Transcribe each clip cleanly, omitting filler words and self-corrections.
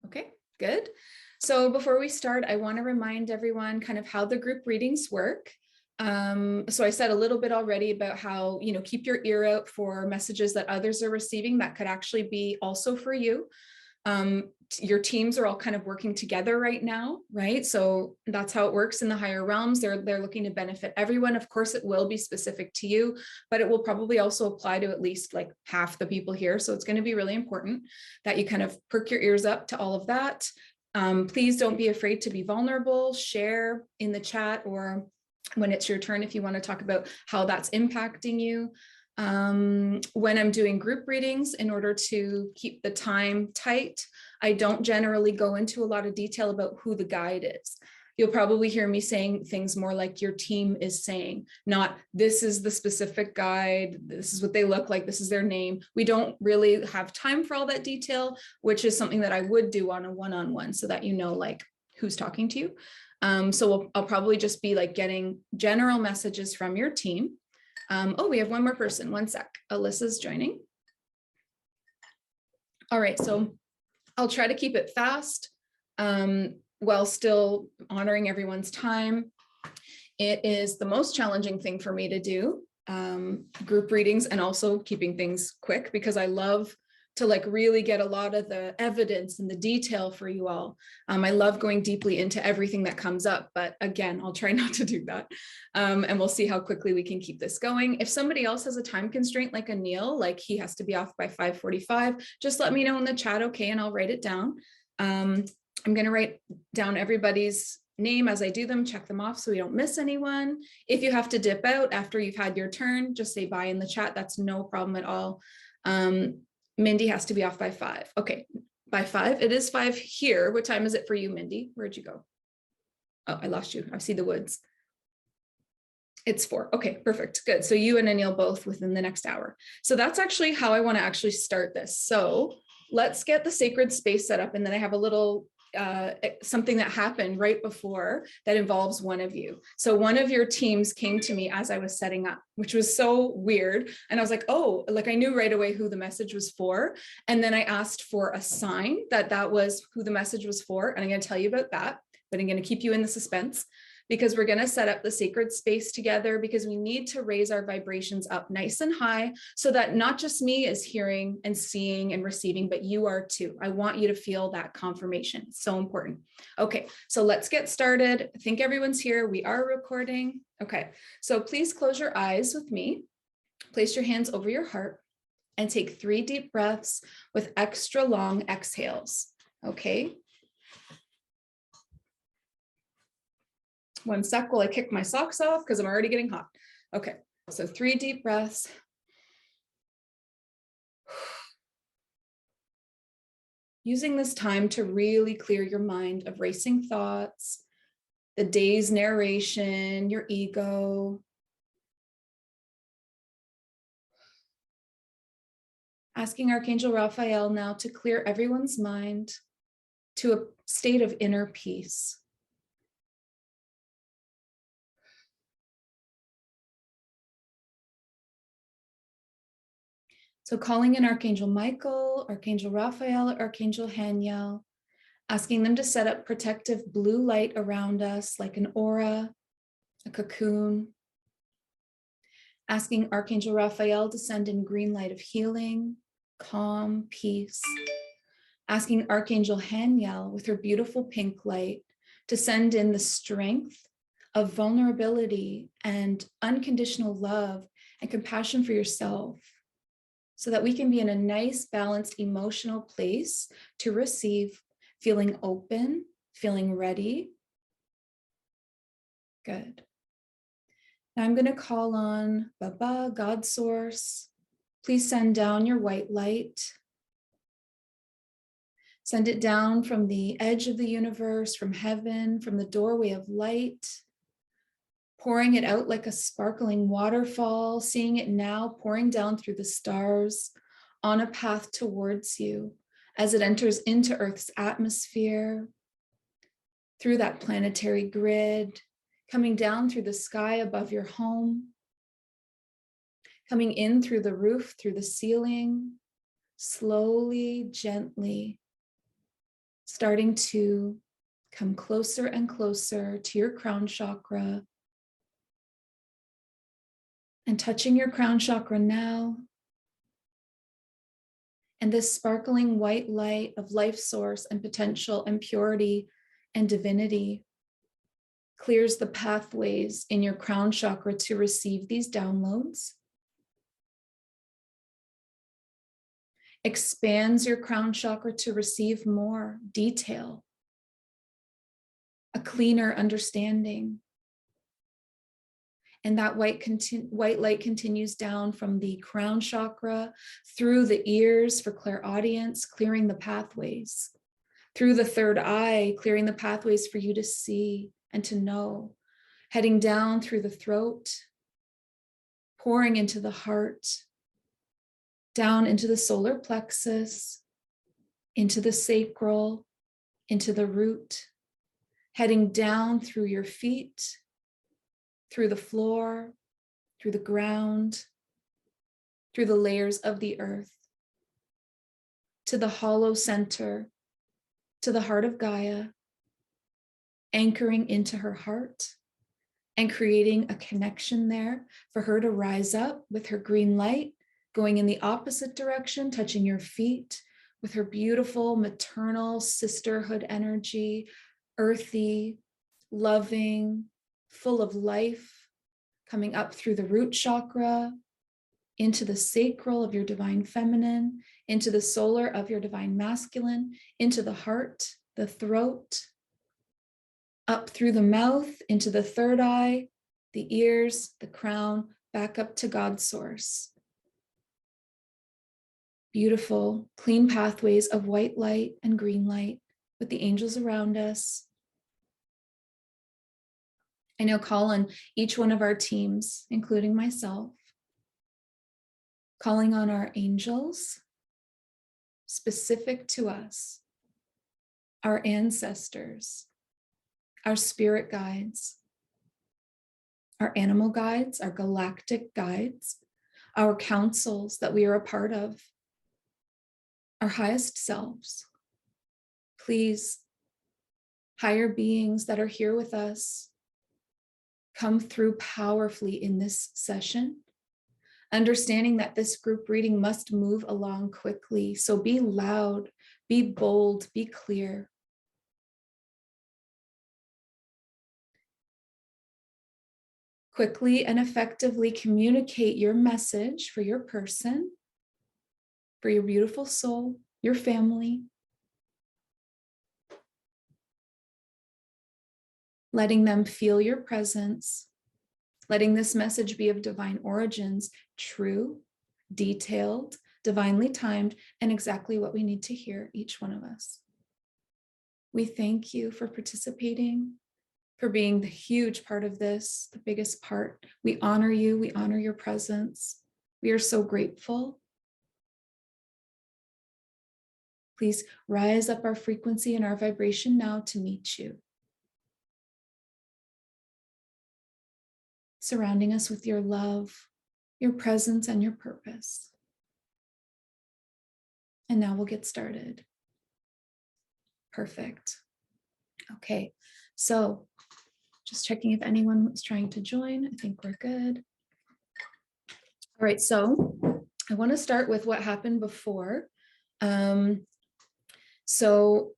Okay, good. So before we start, I want to remind everyone kind of how the group readings work. So I said a little bit already about how, keep your ear out for messages that others are receiving that could actually be also for you. Your teams are all kind of working together right now, right? So that's how it works in the higher realms. They're looking to benefit everyone. Of course, it will be specific to you, but it will probably also apply to at least like half the people here. So it's going to be really important that you kind of perk your ears up to all of that. Please don't be afraid to be vulnerable, share in the chat or when it's your turn if you want to talk about how that's impacting you. When I'm doing group readings, in order to keep the time tight, I don't generally go into a lot of detail about who the guide is. You'll probably hear me saying things more like your team is saying, not this is the specific guide, this is what they look like, this is their name. We don't really have time for all that detail, which is something that I would do on a one-on-one so that you know like who's talking to you. So I'll probably just be like getting general messages from your team. Oh, we have one more person. One sec. Alyssa's joining. All right, so I'll try to keep it fast while still honoring everyone's time. It is the most challenging thing for me to do, group readings and also keeping things quick because I love to like really get a lot of the evidence and the detail for you all. I love going deeply into everything that comes up, but again, I'll try not to do that. And we'll see how quickly we can keep this going. If somebody else has a time constraint like Anil, like he has to be off by 5:45, just let me know in the chat, okay, and I'll write it down. I'm gonna write down everybody's name as I do them, check them off so we don't miss anyone. If you have to dip out after you've had your turn, just say bye in the chat, that's no problem at all. Mindy has to be off by 5. Okay, by 5. It is 5 here. What time is it for you, Mindy? Where'd you go? Oh, I lost you. I see the woods. It's 4. Okay, perfect. Good. So you and Anil both within the next hour. So that's actually how I want to actually start this. So let's get the sacred space set up. And then I have a little something that happened right before that involves one of you. So one of your teams came to me as I was setting up, which was so weird. And I was like, oh, like I knew right away who the message was for. And then I asked for a sign that that was who the message was for. And I'm going to tell you about that, but I'm going to keep you in the suspense because we're going to set up the sacred space together because we need to raise our vibrations up nice and high so that not just me is hearing and seeing and receiving, but you are too. I want you to feel that confirmation. It's so important. Okay, so let's get started. I think everyone's here. We are recording. Okay, so please close your eyes with me. Place your hands over your heart and take 3 deep breaths with extra long exhales. Okay. One sec while I kick my socks off because I'm already getting hot. Okay, so 3 deep breaths. Using this time to really clear your mind of racing thoughts, the day's narration, your ego. Asking Archangel Raphael now to clear everyone's mind to a state of inner peace. So calling in Archangel Michael, Archangel Raphael, Archangel Haniel, asking them to set up protective blue light around us like an aura, a cocoon. Asking Archangel Raphael to send in green light of healing, calm, peace. Asking Archangel Haniel with her beautiful pink light to send in the strength of vulnerability and unconditional love and compassion for yourself, so that we can be in a nice, balanced, emotional place to receive, feeling open, feeling ready. Good. Now I'm going to call on Baba, God Source. Please send down your white light. Send it down from the edge of the universe, from heaven, from the doorway of light, pouring it out like a sparkling waterfall, seeing it now pouring down through the stars on a path towards you as it enters into Earth's atmosphere, through that planetary grid, coming down through the sky above your home, coming in through the roof, through the ceiling, slowly, gently, starting to come closer and closer to your crown chakra, and touching your crown chakra now. And this sparkling white light of life source and potential and purity and divinity clears the pathways in your crown chakra to receive these downloads, expands your crown chakra to receive more detail, a cleaner understanding. And that white light continues down from the crown chakra, through the ears for clairaudience, clearing the pathways, through the third eye, clearing the pathways for you to see and to know, heading down through the throat, pouring into the heart, down into the solar plexus, into the sacral, into the root, heading down through your feet, through the floor, through the ground, through the layers of the earth, to the hollow center, to the heart of Gaia, anchoring into her heart and creating a connection there for her to rise up with her green light, going in the opposite direction, touching your feet with her beautiful maternal sisterhood energy, earthy, loving, full of life, coming up through the root chakra, into the sacral of your divine feminine, into the solar of your divine masculine, into the heart, the throat, up through the mouth, into the third eye, the ears, the crown, back up to God's source. Beautiful, clean pathways of white light and green light with the angels around us. I now call on each one of our teams, including myself, calling on our angels specific to us, our ancestors, our spirit guides, our animal guides, our galactic guides, our councils that we are a part of, our highest selves. Please, higher beings that are here with us, come through powerfully in this session, understanding that this group reading must move along quickly. So be loud, be bold, be clear. Quickly and effectively communicate your message for your person, for your beautiful soul, your family. Letting them feel your presence, letting this message be of divine origins, true, detailed, divinely timed, and exactly what we need to hear, each one of us. We thank you for participating, for being the huge part of this, the biggest part. We honor you, we honor your presence. We are so grateful. Please rise up our frequency and our vibration now to meet you. Surrounding us with your love, your presence, and your purpose. And now we'll get started. Perfect. Okay, so just checking if anyone was trying to join. I think we're good. All right, so I want to start with what happened before. So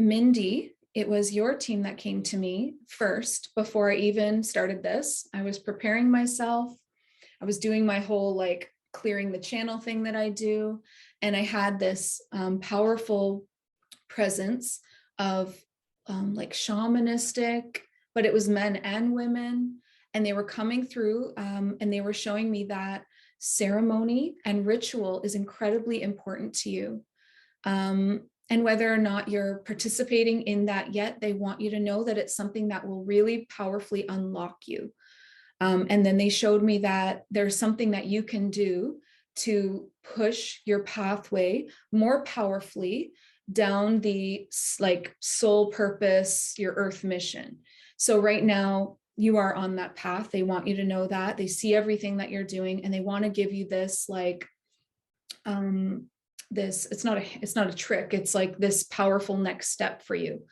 Mindy, it was your team that came to me first before I even started this. I was preparing myself. I was doing my whole like clearing the channel thing that I do. And I had this powerful presence of like shamanistic, but it was men and women. And they were coming through and they were showing me that ceremony and ritual is incredibly important to you. And whether or not you're participating in that yet, they want you to know that it's something that will really powerfully unlock you. And then they showed me that there's something that you can do to push your pathway more powerfully down the like soul purpose, your earth mission. So right now you are on that path. They want you to know that. They see everything that you're doing and they want to give you this like it's not a trick. It's like this powerful next step for you.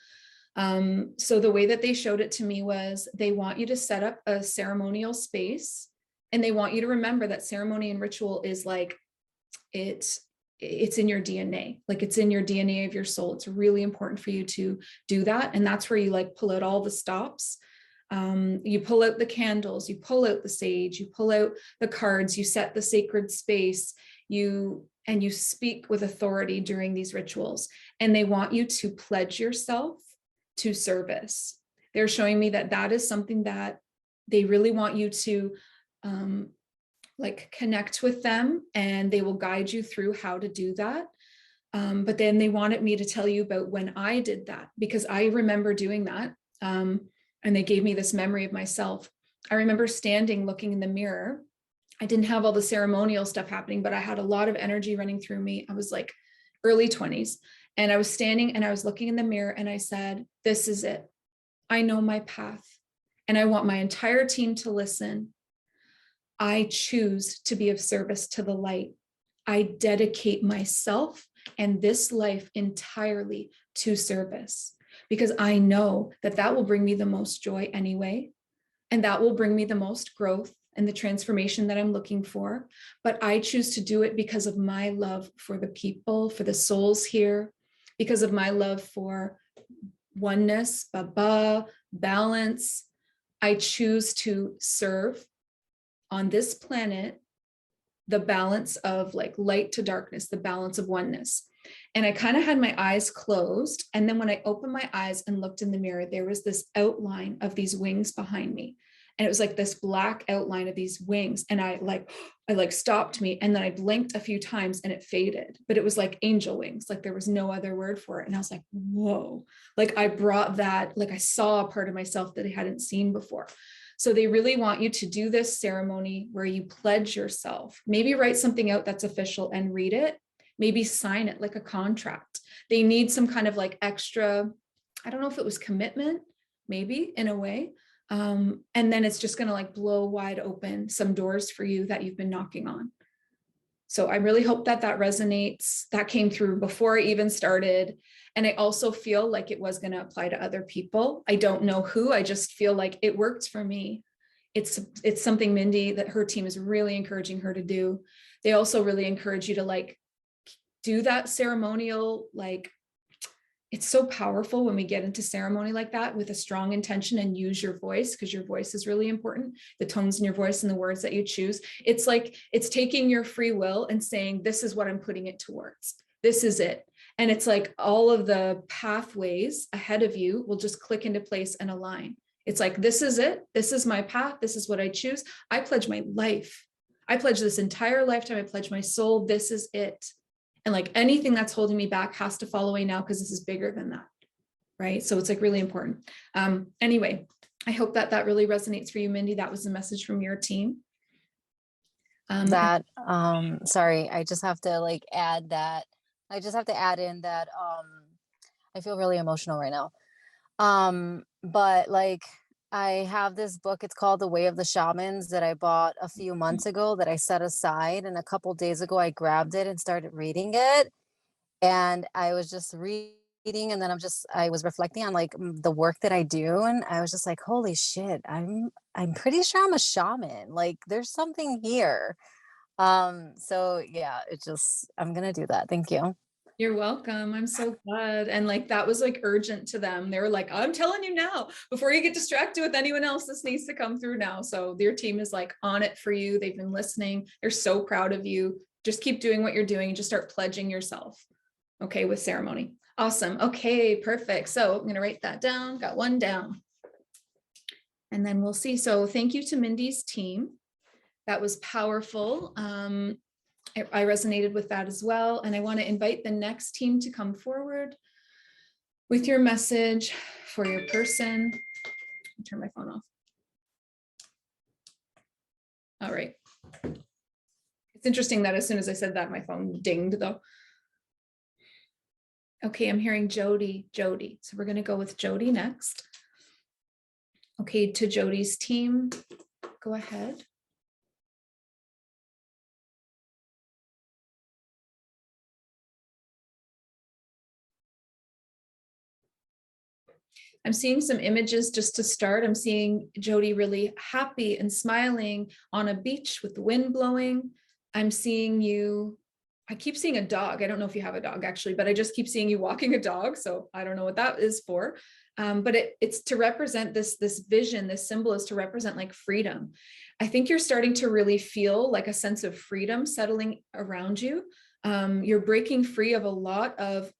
So the way that they showed it to me was they want you to set up a ceremonial space, and they want you to remember that ceremony and ritual is like, it's in your DNA, like it's in your DNA of your soul. It's really important for you to do that. And that's where you like pull out all the stops. You pull out the candles, you pull out the sage, you pull out the cards, you set the sacred space, you speak with authority during these rituals. And they want you to pledge yourself to service. They're showing me that that is something that they really want you to like connect with them, and they will guide you through how to do that. But then they wanted me to tell you about when I did that, because I remember doing that. And they gave me this memory of myself. I remember standing, looking in the mirror. I didn't have all the ceremonial stuff happening, but I had a lot of energy running through me. I was like early 20s. And I was standing and I was looking in the mirror and I said, this is it. I know my path. And I want my entire team to listen. I choose to be of service to the light. I dedicate myself and this life entirely to service, because I know that that will bring me the most joy anyway. And that will bring me the most growth and the transformation that I'm looking for. But I choose to do it because of my love for the people, for the souls here, because of my love for oneness, Baba, balance. I choose to serve on this planet the balance of like light to darkness, the balance of oneness. And I kind of had my eyes closed. And then when I opened my eyes and looked in the mirror, there was this outline of these wings behind me. And it was like this black outline of these wings. And I stopped me. And then I blinked a few times and it faded, but it was like angel wings. Like there was no other word for it. And I was like, whoa, like I brought that, like I saw a part of myself that I hadn't seen before. So they really want you to do this ceremony where you pledge yourself, maybe write something out that's official and read it, maybe sign it like a contract. They need some kind of like extra, I don't know if it was commitment, maybe in a way. And then it's just going to like blow wide open some doors for you that you've been knocking on. So I really hope that that resonates. That came through before I even started. And I also feel like it was going to apply to other people. I don't know who, I just feel like it worked for me. It's something Mindy, that her team is really encouraging her to do. They also really encourage you to like do that ceremonial, like it's so powerful when we get into ceremony like that with a strong intention and use your voice, because your voice is really important. The tones in your voice and the words that you choose. It's like, it's taking your free will and saying, this is what I'm putting it towards. This is it. And it's like all of the pathways ahead of you will just click into place and align. It's like, this is it. This is my path. This is what I choose. I pledge my life. I pledge this entire lifetime. I pledge my soul. This is it. And like anything that's holding me back has to fall away now, because this is bigger than that. Right. So it's like really important. Anyway, I hope that that really resonates for you, Mindy. That was the message from your team. Sorry, I just have to like add that. I just have to add in that I feel really emotional right now. But like I have this book, it's called The Way of the Shamans, that I bought a few months ago, that I set aside, and a couple days ago I grabbed it and started reading it. And I was just reading, and then I was reflecting on like the work that I do, and I was just like, holy shit, I'm pretty sure I'm a shaman. Like there's something here. So yeah, I'm gonna do that. Thank you. You're welcome. I'm so glad. And like that was like urgent to them. They were like, I'm telling you now, before you get distracted with anyone else, this needs to come through now. So their team is like on it for you. They've been listening. They're so proud of you. Just keep doing what you're doing and just start pledging yourself. Okay, with ceremony. Awesome. Okay, perfect. So I'm going to write that down. Got one down. And then we'll see. So thank you to Mindy's team. That was powerful. I resonated with that as well. And I want to invite the next team to come forward with your message for your person. Turn my phone off. All right. It's interesting that as soon as I said that, my phone dinged though. Okay, I'm hearing Jody. So we're going to go with Jody next. Okay, to Jody's team, go ahead. I'm seeing some images just to start. I'm seeing Jody really happy and smiling on a beach with the wind blowing. I'm seeing you, I keep seeing a dog. I don't know if you have a dog actually, but I just keep seeing you walking a dog. So I don't know what that is for. But it's to represent this vision, this symbol is to represent like freedom. I think you're starting to really feel like a sense of freedom settling around you. You're breaking free of a lot of,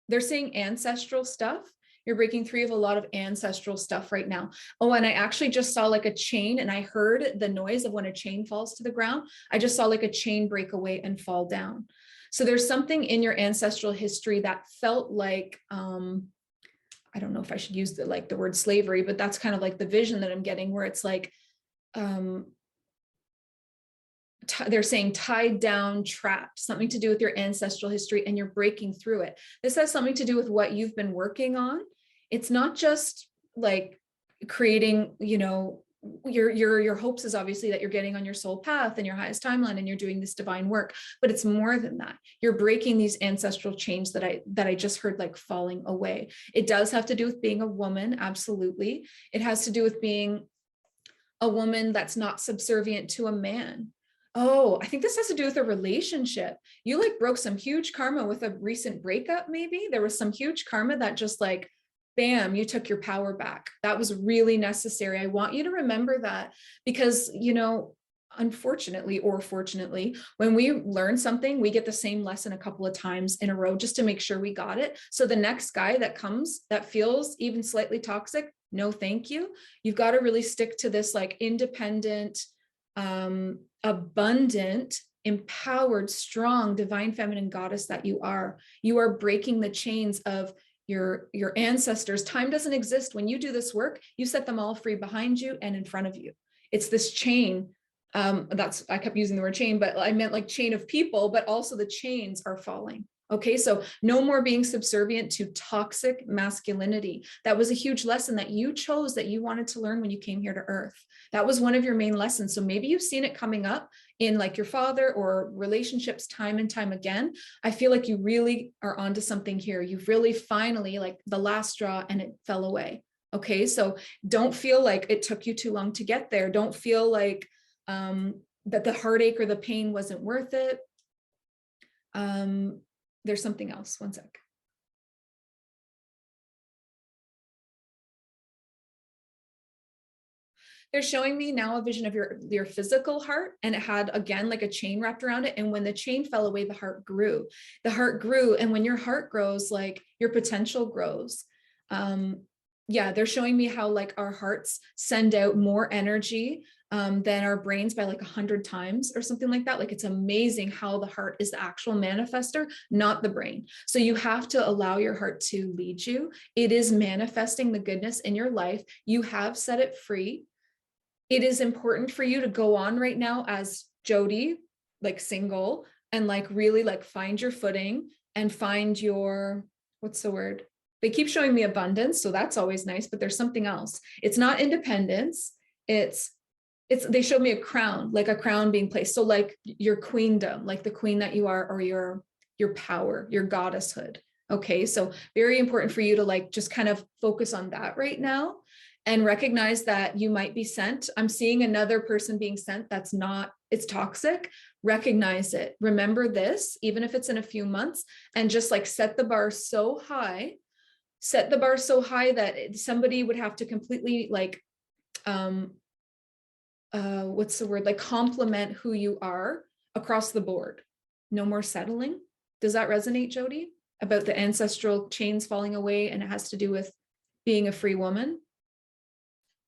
they're saying ancestral stuff. You're breaking free of a lot of ancestral stuff right now. Oh, and I actually just saw like a chain, and I heard the noise of when a chain falls to the ground. I just saw like a chain break away and fall down. So there's something in your ancestral history that felt like, I don't know if I should use the word slavery, but that's kind of like the vision that I'm getting, where it's like, they're saying tied down, trapped, something to do with your ancestral history, and you're breaking through it. This has something to do with what you've been working on. It's not just like creating, you know, your hopes is obviously that you're getting on your soul path and your highest timeline and you're doing this divine work, but it's more than that. You're breaking these ancestral chains that I just heard like falling away. It does have to do with being a woman, absolutely. It has to do with being a woman that's not subservient to a man. Oh, I think this has to do with a relationship. You like broke some huge karma with a recent breakup, maybe. There was some huge karma that just like, bam, you took your power back. That was really necessary. I want you to remember that, because, you know, unfortunately or fortunately, when we learn something, we get the same lesson a couple of times in a row just to make sure we got it. So the next guy that comes that feels even slightly toxic, no, thank you. You've got to really stick to this like independent, abundant, empowered, strong, divine feminine goddess that you are. You are breaking the chains of your ancestors. Time doesn't exist. When you do this work, you set them all free behind you and in front of you. It's this chain. I kept using the word chain, but I meant like chain of people, but also the chains are falling. Okay, so no more being subservient to toxic masculinity. That was a huge lesson that you chose, that you wanted to learn when you came here to Earth. That was one of your main lessons. So maybe you've seen it coming up in like your father or relationships time and time again. I feel like you really are onto something here. You've really finally, like the last straw, and it fell away. Okay, so don't feel like it took you too long to get there. Don't feel like that the heartache or the pain wasn't worth it. There's something else. One sec. They're showing me now a vision of your physical heart, and it had again like a chain wrapped around it. And when the chain fell away, the heart grew. The heart grew, and when your heart grows, like your potential grows. Yeah, they're showing me how like our hearts send out more energy than our brains by like 100 times or something like that. Like it's amazing how the heart is the actual manifester, not the brain. So you have to allow your heart to lead you. It is manifesting the goodness in your life. You have set it free. It is important for you to go on right now as Jody, like single, and like really like find your footing and find your, what's the word? They keep showing me abundance, so that's always nice, but there's something else. It's not independence. They showed me a crown, like a crown being placed. So like your queendom, like the queen that you are, or your power, your goddesshood. Okay, so very important for you to like just kind of focus on that right now and recognize that you might be sent. I'm seeing another person being sent that's not, it's toxic. Recognize it. Remember this, even if it's in a few months, and just like set the bar so high, that somebody would have to completely like, what's the word? Like compliment who you are across the board. No more settling. Does that resonate, Jody? About the ancestral chains falling away, and it has to do with being a free woman?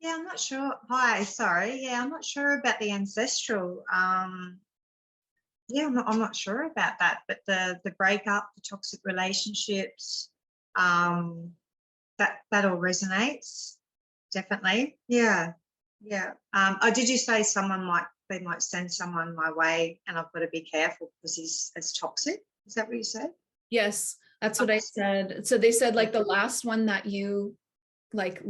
Yeah, I'm not sure. Hi, sorry. Yeah, I'm not sure about the ancestral. Yeah, I'm not sure about that. But the breakup, the toxic relationships, that all resonates definitely. Yeah, yeah. Oh, did you say they might send someone my way, and I've got to be careful because he's as toxic? Is that what you said? Yes, that's what I said. So they said like the last one that you like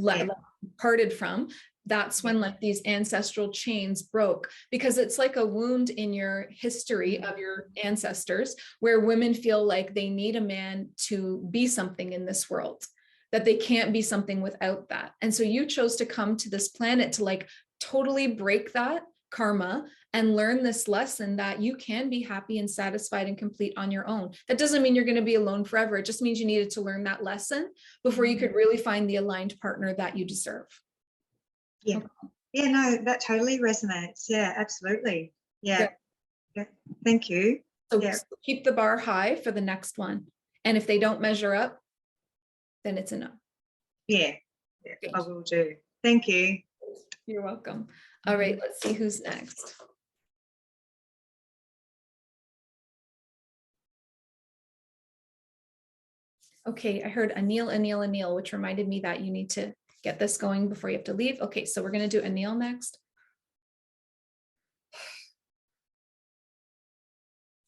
parted from, that's when like these ancestral chains broke, because it's like a wound in your history of your ancestors where women feel like they need a man to be something in this world. that they can't be something without that. And so you chose to come to this planet to like totally break that karma and learn this lesson that you can be happy and satisfied and complete on your own. That doesn't mean you're going to be alone forever. It just means you needed to learn that lesson before you could really find the aligned partner that you deserve. Yeah. Okay. Yeah, no, that totally resonates. Yeah, absolutely. Yeah. Yeah. Thank you. So Yeah. keep the bar high for the next one. And if they don't measure up, then it's a no. Yeah. Yeah, Good. I will do. Thank you. You're welcome. All right, let's see who's next. Okay, I heard Anil, which reminded me that you need to get this going before you have to leave. Okay, so we're going to do Anil next.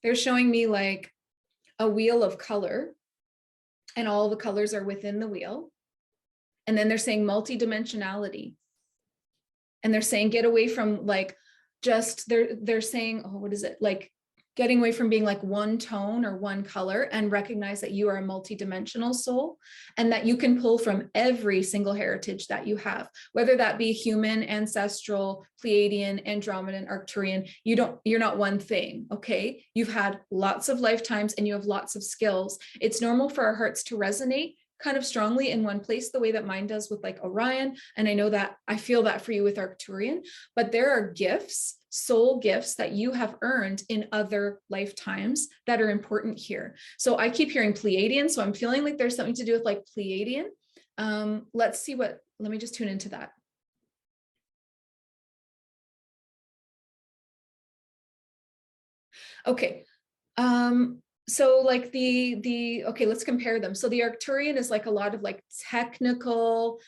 They're showing me like a wheel of color, and all the colors are within the wheel. And then they're saying multidimensionality. And they're saying get away from like just they're saying, oh, what is it? Like getting away from being like one tone or one color, and recognize that you are a multidimensional soul, and that you can pull from every single heritage that you have, whether that be human, ancestral, Pleiadian, Andromedan, Arcturian. You're not one thing. Okay. You've had lots of lifetimes and you have lots of skills. It's normal for our hearts to resonate kind of strongly in one place, the way that mine does with like Orion. And I know that I feel that for you with Arcturian, but there are gifts, soul gifts that you have earned in other lifetimes that are important here. So I keep hearing Pleiadian. So I'm feeling like there's something to do with like Pleiadian. Let's see let me just tune into that. Okay. So like okay, let's compare them. So the Arcturian is like a lot of like technical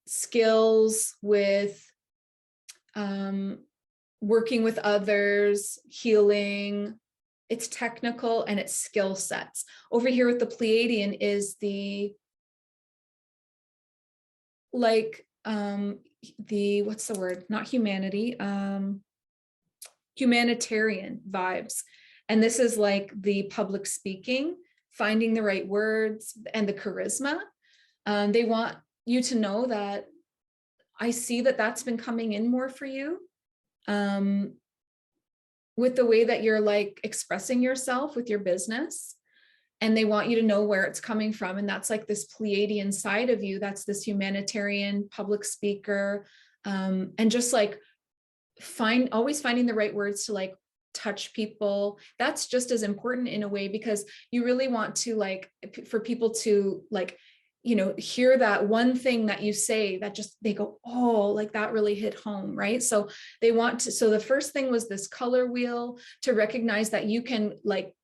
skills with working with others, healing. It's technical and it's skill sets. Over here with the Pleiadian is the like what's the word? Not humanity, humanitarian vibes. And this is like the public speaking, finding the right words, and the charisma. They want you to know that I see that that's been coming in more for you, with the way that you're like expressing yourself with your business. And they want you to know where it's coming from. And that's like this Pleiadian side of you. That's this humanitarian public speaker, and just like always finding the right words to like touch people. That's just as important in a way, because you really want to like for people to like, hear that one thing that you say that just they go, oh, like that really hit home, right? So they want to, so the first thing was this color wheel, to recognize that you can like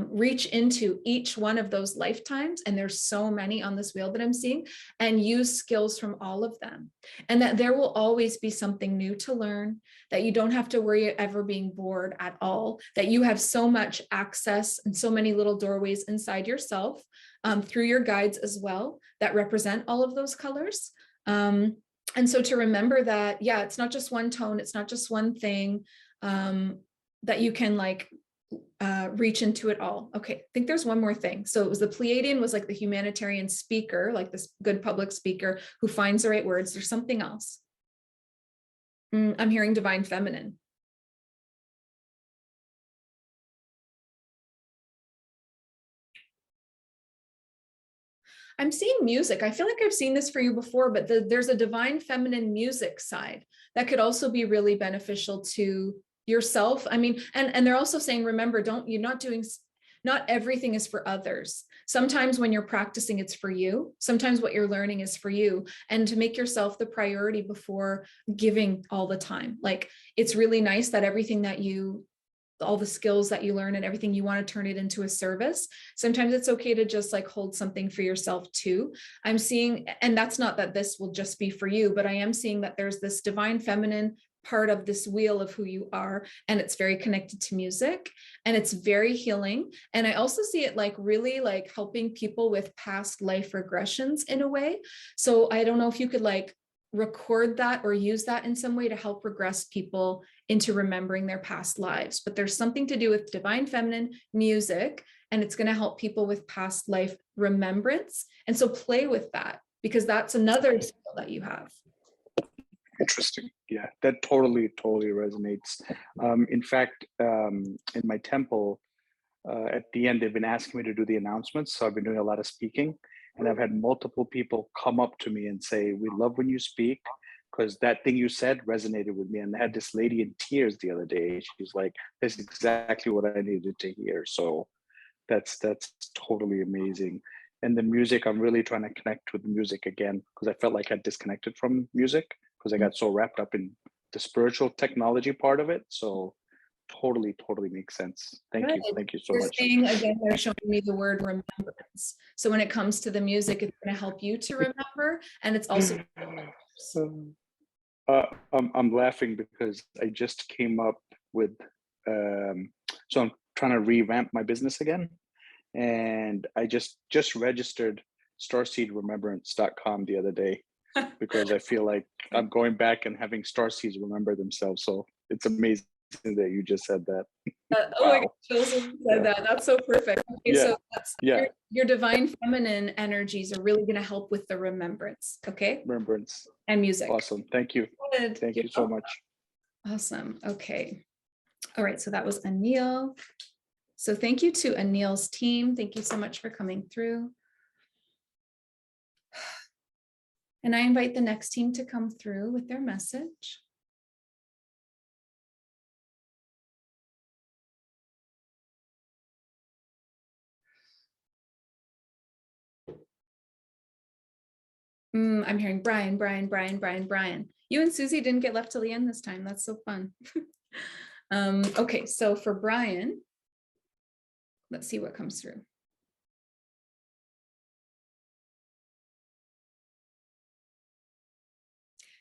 reach into each one of those lifetimes, and there's so many on this wheel that I'm seeing, and use skills from all of them, and that there will always be something new to learn, that you don't have to worry ever being bored at all, that you have so much access and so many little doorways inside yourself, through your guides as well, that represent all of those colors. And so to remember that, yeah, it's not just one tone, it's not just one thing, that you can like reach into it all. Okay, I think there's one more thing. So it was the Pleiadian was like the humanitarian speaker, like this good public speaker who finds the right words. There's something else. I'm hearing divine feminine. I'm seeing music. I feel like I've seen this for you before, but there's a divine feminine music side that could also be really beneficial to yourself. I mean, and they're also saying, remember, not everything is for others. Sometimes when you're practicing, it's for you. Sometimes what you're learning is for you, and to make yourself the priority before giving all the time. Like, it's really nice that all the skills that you learn and everything, you want to turn it into a service. Sometimes it's okay to just like hold something for yourself too. I'm seeing, and that's not that this will just be for you, but I am seeing that there's this divine feminine part of this wheel of who you are, and it's very connected to music, and it's very healing. And I also see it like really like helping people with past life regressions in a way. So I don't know if you could like record that or use that in some way to help regress people into remembering their past lives. But there's something to do with divine feminine music and it's going to help people with past life remembrance. And so play with that, because that's another skill that you have. Interesting. Yeah, that totally resonates. In fact, in my temple, at the end, they've been asking me to do the announcements. So I've been doing a lot of speaking, and I've had multiple people come up to me and say, "We love when you speak, because that thing you said resonated with me." And I had this lady in tears the other day. She's like, "That's exactly what I needed to hear." So that's totally amazing. And the music, I'm really trying to connect with the music again, because I felt like I disconnected from music because I got so wrapped up in the spiritual technology part of it. So totally makes sense. Thank you so They're much. saying again, they're showing me the word remembrance. So when it comes to the music, it's going to help you to remember, and it's also I'm laughing because I just came up with so I'm trying to revamp my business again, and I just registered starseedremembrance.com the other day because I feel like I'm going back and having starseeds remember themselves. So it's amazing that you just said that. oh my gosh, Joseph said that. That's so perfect. Okay, so that's your divine feminine energies are really going to help with the remembrance. Okay. Remembrance and music. Awesome. Thank you. Good. Thank you so much. Awesome. Okay. All right. So that was Anil. So thank you to Anil's team. Thank you so much for coming through. And I invite the next team to come through with their message. I'm hearing Brian. You and Susie didn't get left till the end this time. That's so fun. Okay, so for Brian, let's see what comes through.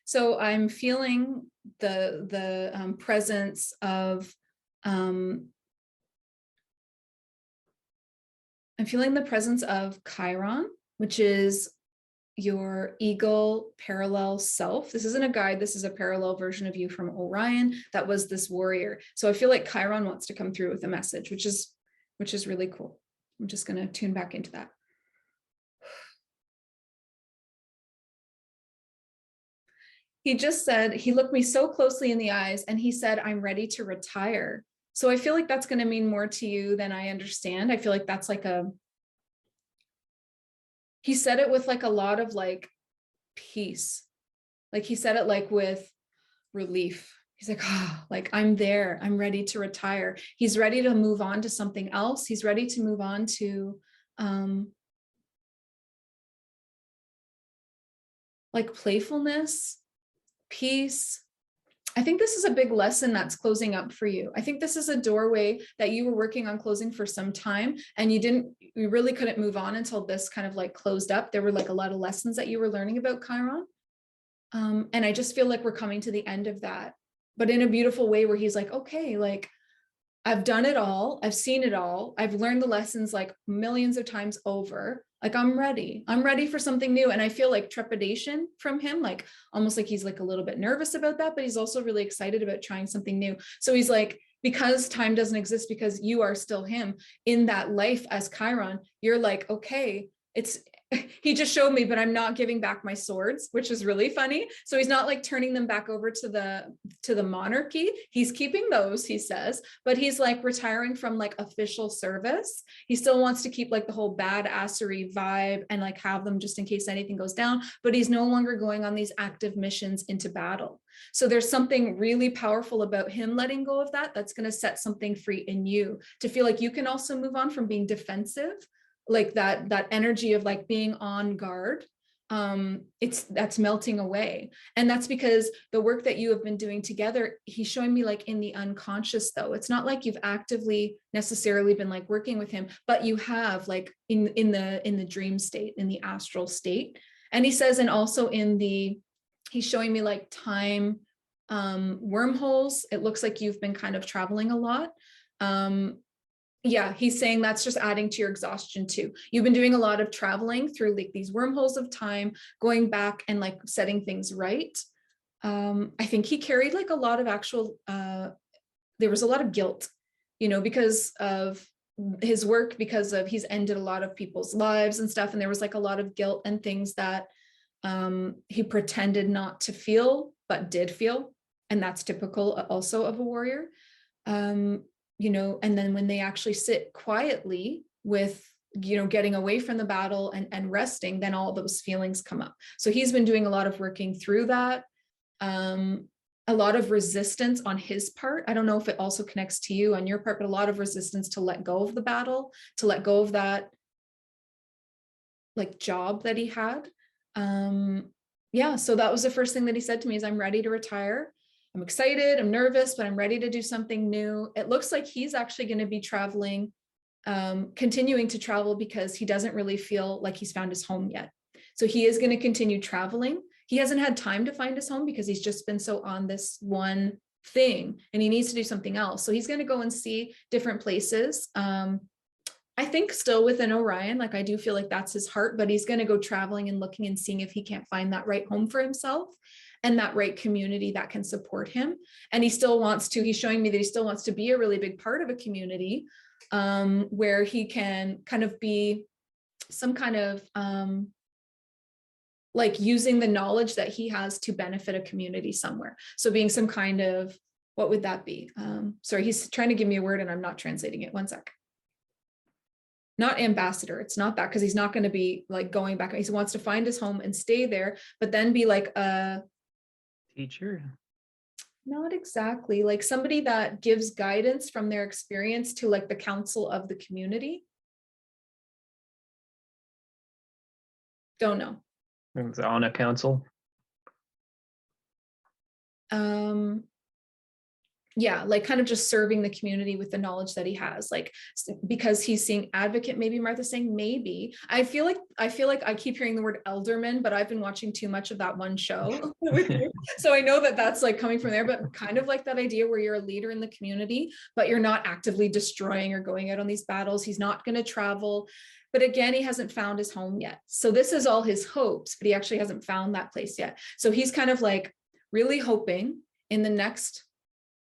So I'm feeling the presence of Chiron, which is your eagle parallel self. This isn't a guide, this is a parallel version of you from Orion that was this warrior. So I feel like Chiron wants to come through with a message, which is really cool. I'm just going to tune back into that. He just said, he looked me so closely in the eyes and he said, "I'm ready to retire." So I feel like that's going to mean more to you than I understand. I feel like that's like he said it with like a lot of like peace. Like he said it like with relief. He's like, oh, like I'm there. I'm ready to retire. He's ready to move on to something else. He's ready to move on to like playfulness, peace. I think this is a big lesson that's closing up for you. I think this is a doorway that you were working on closing for some time and you really couldn't move on until this kind of like closed up. There were like a lot of lessons that you were learning about Chiron. And I just feel like we're coming to the end of that, but in a beautiful way where he's like, okay, like I've done it all. I've seen it all. I've learned the lessons like millions of times over. Like I'm ready for something new. And I feel like trepidation from him, like almost like he's like a little bit nervous about that, but he's also really excited about trying something new. So he's like, because time doesn't exist, because you are still him in that life as Chiron, you're like, okay, he just showed me, but I'm not giving back my swords, which is really funny. So he's not like turning them back over to the monarchy. He's keeping those, he says, but he's like retiring from like official service. He still wants to keep like the whole badassery vibe and like have them just in case anything goes down, but he's no longer going on these active missions into battle. So there's something really powerful about him letting go of that. That's going to set something free in you to feel like you can also move on from being defensive, like that energy of like being on guard. That's melting away. And that's because the work that you have been doing together, he's showing me like in the unconscious though. It's not like you've actively necessarily been like working with him, but you have like in the dream state, in the astral state. And he says, and also he's showing me like time wormholes. It looks like you've been kind of traveling a lot. Yeah, he's saying that's just adding to your exhaustion too. You've been doing a lot of traveling through like these wormholes of time, going back and like setting things right. I think he carried like a lot of actual, there was a lot of guilt, because of his work because of he's ended a lot of people's lives and stuff. And there was like a lot of guilt and things that he pretended not to feel, but did feel. And that's typical also of a warrior. You know, and then when they actually sit quietly with, you know, getting away from the battle and resting, then all those feelings come up. So he's been doing a lot of working through that. A lot of resistance on his part. I don't know if it also connects to you on your part, but a lot of resistance to let go of the battle, to let go of that like job that he had. Yeah, so that was the first thing that he said to me is I'm ready to retire. I'm excited, I'm nervous, but I'm ready to do something new. It looks like he's actually going to be traveling, continuing to travel because he doesn't really feel like he's found his home yet. So he is going to continue traveling. He hasn't had time to find his home because he's just been so on this one thing and he needs to do something else. So he's going to go and see different places. I think still within Orion, like I do feel like that's his heart, but he's going to go traveling and looking and seeing if he can't find that right home for himself and that right community that can support him. And he still wants to, he's showing me that he still wants to be a really big part of a community where he can kind of be some kind of like using the knowledge that he has to benefit a community somewhere. So being some kind of, what would that be? Sorry, he's trying to give me a word and I'm not translating it. One sec. Not ambassador. It's not that because he's not going to be like going back. He wants to find his home and stay there, but then be like a teacher. Not exactly. Like somebody that gives guidance from their experience to like the council of the community. Don't know. It's on a council. Yeah, like kind of just serving the community with the knowledge that he has, like because he's seeing advocate, maybe Martha's saying maybe. I feel like I keep hearing the word elderman, but I've been watching too much of that one show with you. So I know that that's like coming from there, but kind of like that idea where you're a leader in the community, but you're not actively destroying or going out on these battles. He's not going to travel. But again, he hasn't found his home yet. So this is all his hopes, but he actually hasn't found that place yet. So he's kind of like really hoping in the next,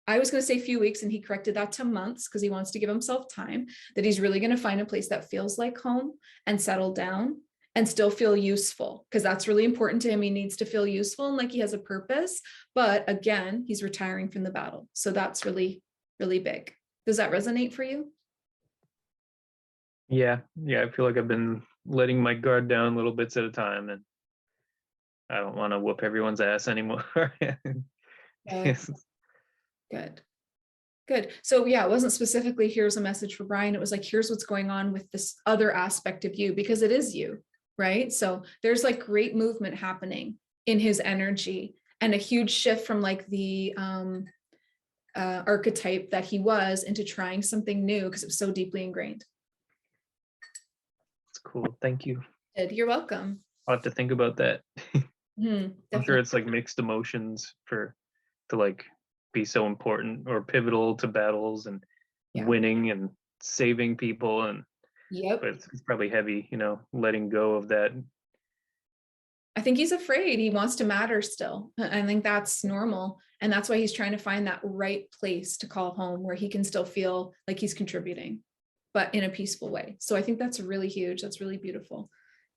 I was going to say few weeks, and he corrected that to months because he wants to give himself time, that he's really going to find a place that feels like home and settle down and still feel useful, because that's really important to him. He needs to feel useful and like he has a purpose. But again, he's retiring from the battle. So that's really, really big. Does that resonate for you? Yeah, I feel like I've been letting my guard down little bits at a time, and I don't want to whoop everyone's ass anymore. Good. Good. So yeah, it wasn't specifically here's a message for Brian. It was like, here's what's going on with this other aspect of you, because it is you, right? So there's like great movement happening in his energy and a huge shift from like the archetype that he was into trying something new because it was so deeply ingrained. It's cool. Thank you. You're welcome. I'll have to think about that. I'm sure Definitely. it's like mixed emotions to like be so important or pivotal to battles and Yeah. winning and saving people, and Yep. but it's probably heavy, letting go of that. I think he's afraid. He wants to matter still. I think that's normal. And that's why he's trying to find that right place to call home where he can still feel like he's contributing, but in a peaceful way. So I think that's really huge. That's really beautiful.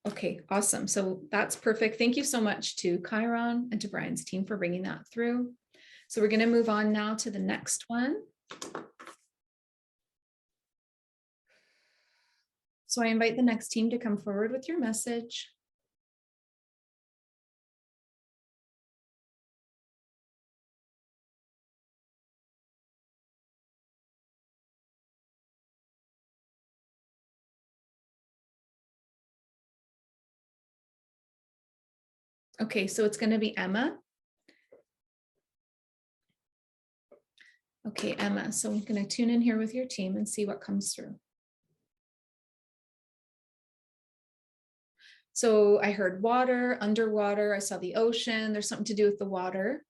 Okay, awesome. So that's perfect. Thank you so much to Chiron and to Brian's team for bringing that through. So we're going to move on now to the next one. So I invite the next team to come forward with your message. Okay, so it's going to be Emma. Okay, Emma, so I'm going to tune in here with your team and see what comes through. So I heard water, underwater, I saw the ocean. There's something to do with the water.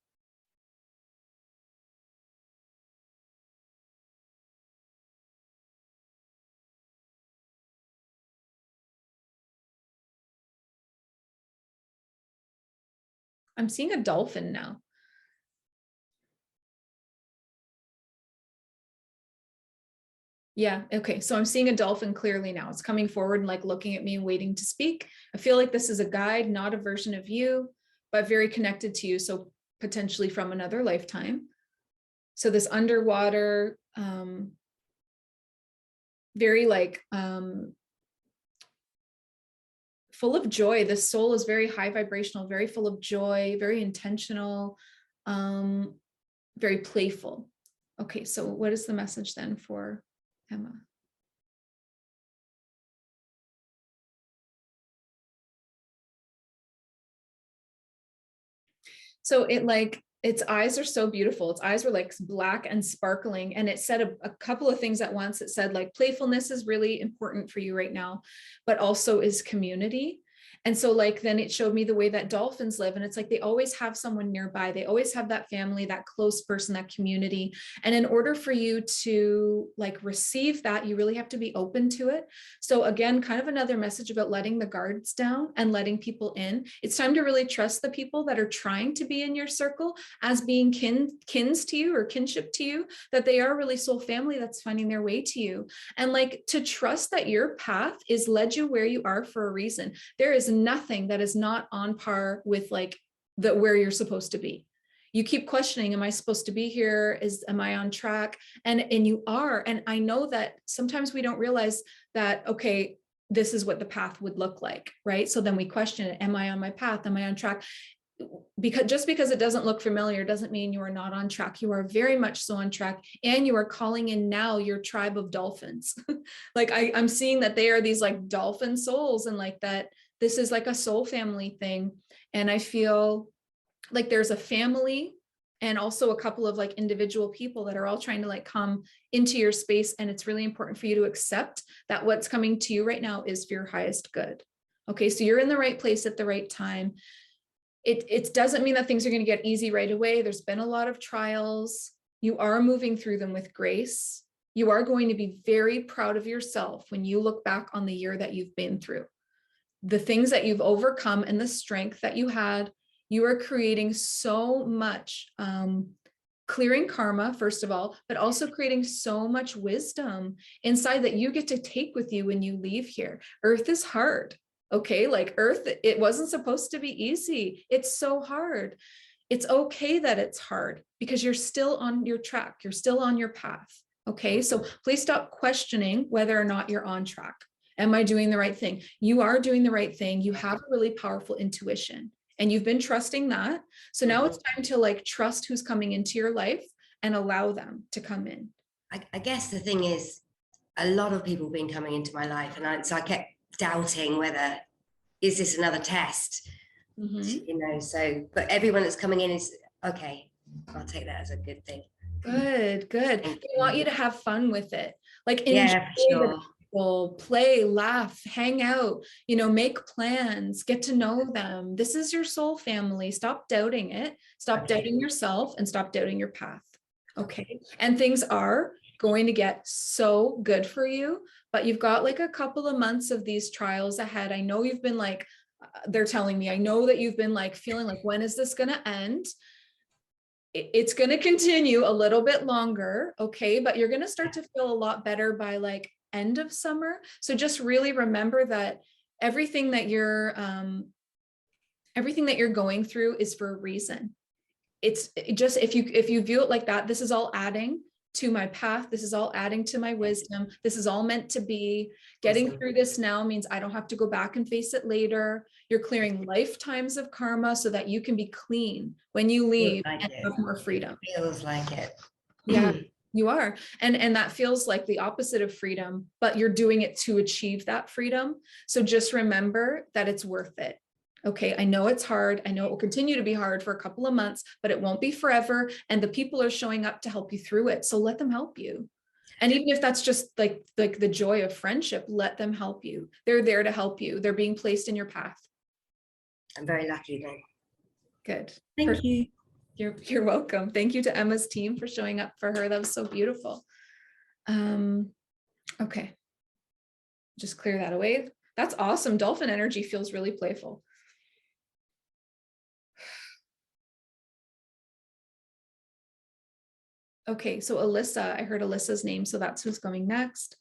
I'm seeing a dolphin now. Yeah. Okay. So I'm seeing a dolphin clearly now. It's coming forward and like looking at me and waiting to speak. I feel like this is a guide, not a version of you, but very connected to you. So potentially from another lifetime. So this underwater, very like full of joy. This soul is very high vibrational, very full of joy, very intentional, very playful. Okay. So what is the message then for Emma? So it like, its eyes are so beautiful. Its eyes were like black and sparkling. And it said a couple of things at once. It said like playfulness is really important for you right now, but also is community. And so like, then it showed me the way that dolphins live. And it's like, they always have someone nearby. They always have that family, that close person, that community. And in order for you to like receive that, you really have to be open to it. So again, kind of another message about letting the guards down and letting people in. It's time to really trust the people that are trying to be in your circle as being kins to you or kinship to you, that they are really soul family that's finding their way to you. And like to trust that your path is led you where you are for a reason. There is nothing that is not on par with like the where you're supposed to be. You keep questioning, am I supposed to be here? Am I on track? And you are. And I know that sometimes we don't realize that, okay, this is what the path would look like, right? So then we question it. Am I on my path? Am I on track? Because just because it doesn't look familiar doesn't mean you are not on track. You are very much so on track, and you are calling in now your tribe of dolphins. Like I'm seeing that they are these like dolphin souls, and like that this is like a soul family thing. And I feel like there's a family and also a couple of like individual people that are all trying to like come into your space. And it's really important for you to accept that what's coming to you right now is for your highest good. Okay, so you're in the right place at the right time. It doesn't mean that things are going to get easy right away. There's been a lot of trials. You are moving through them with grace. You are going to be very proud of yourself when you look back on the year that you've been through. The things that you've overcome and the strength that you had, you are creating so much clearing karma, first of all, but also creating so much wisdom inside that you get to take with you when you leave here. Earth is hard. Okay, like Earth, it wasn't supposed to be easy. It's so hard. It's okay that it's hard because you're still on your track. You're still on your path. Okay, so please stop questioning whether or not you're on track. Am I doing the right thing? You are doing the right thing. You have a really powerful intuition and you've been trusting that. So now it's time to like trust who's coming into your life and allow them to come in. I guess the thing is, a lot of people have been coming into my life, and so I kept doubting whether, is this another test? You know, so, but everyone that's coming in is, okay, I'll take that as a good thing. Good, good. I want you to have fun with it. Like enjoy Yeah, for sure. play, laugh, hang out, you know, make plans, get to know them. This is your soul family. Stop doubting it. Stop doubting yourself and stop doubting your path. Okay. And things are going to get so good for you, but you've got like a couple of months of these trials ahead. I know you've been like, they're telling me, I know that you've been like feeling like, when is this going to end? It's going to continue a little bit longer. Okay. But you're going to start to feel a lot better by like end of summer. So just really remember that everything that you're going through is for a reason. It's just, if you view it like that, this is all adding to my path. This is all adding to my wisdom. This is all meant to be. Getting through this now means I don't have to go back and face it later. You're clearing lifetimes of karma so that you can be clean when you leave and have more freedom. Feels like it. Yeah, you are. And that feels like the opposite of freedom, but you're doing it to achieve that freedom. So just remember that it's worth it. Okay, I know it's hard. I know it will continue to be hard for a couple of months, but it won't be forever. And the people are showing up to help you through it. So let them help you. And even if that's just like the joy of friendship, let them help you. They're there to help you. They're being placed in your path. I'm very lucky then. Good. Thank you. You're welcome. Thank you to Emma's team for showing up for her. That was so beautiful. Okay. Just clear that away. That's awesome. Dolphin energy feels really playful. Okay, so Alyssa, I heard Alyssa's name, so that's who's going next.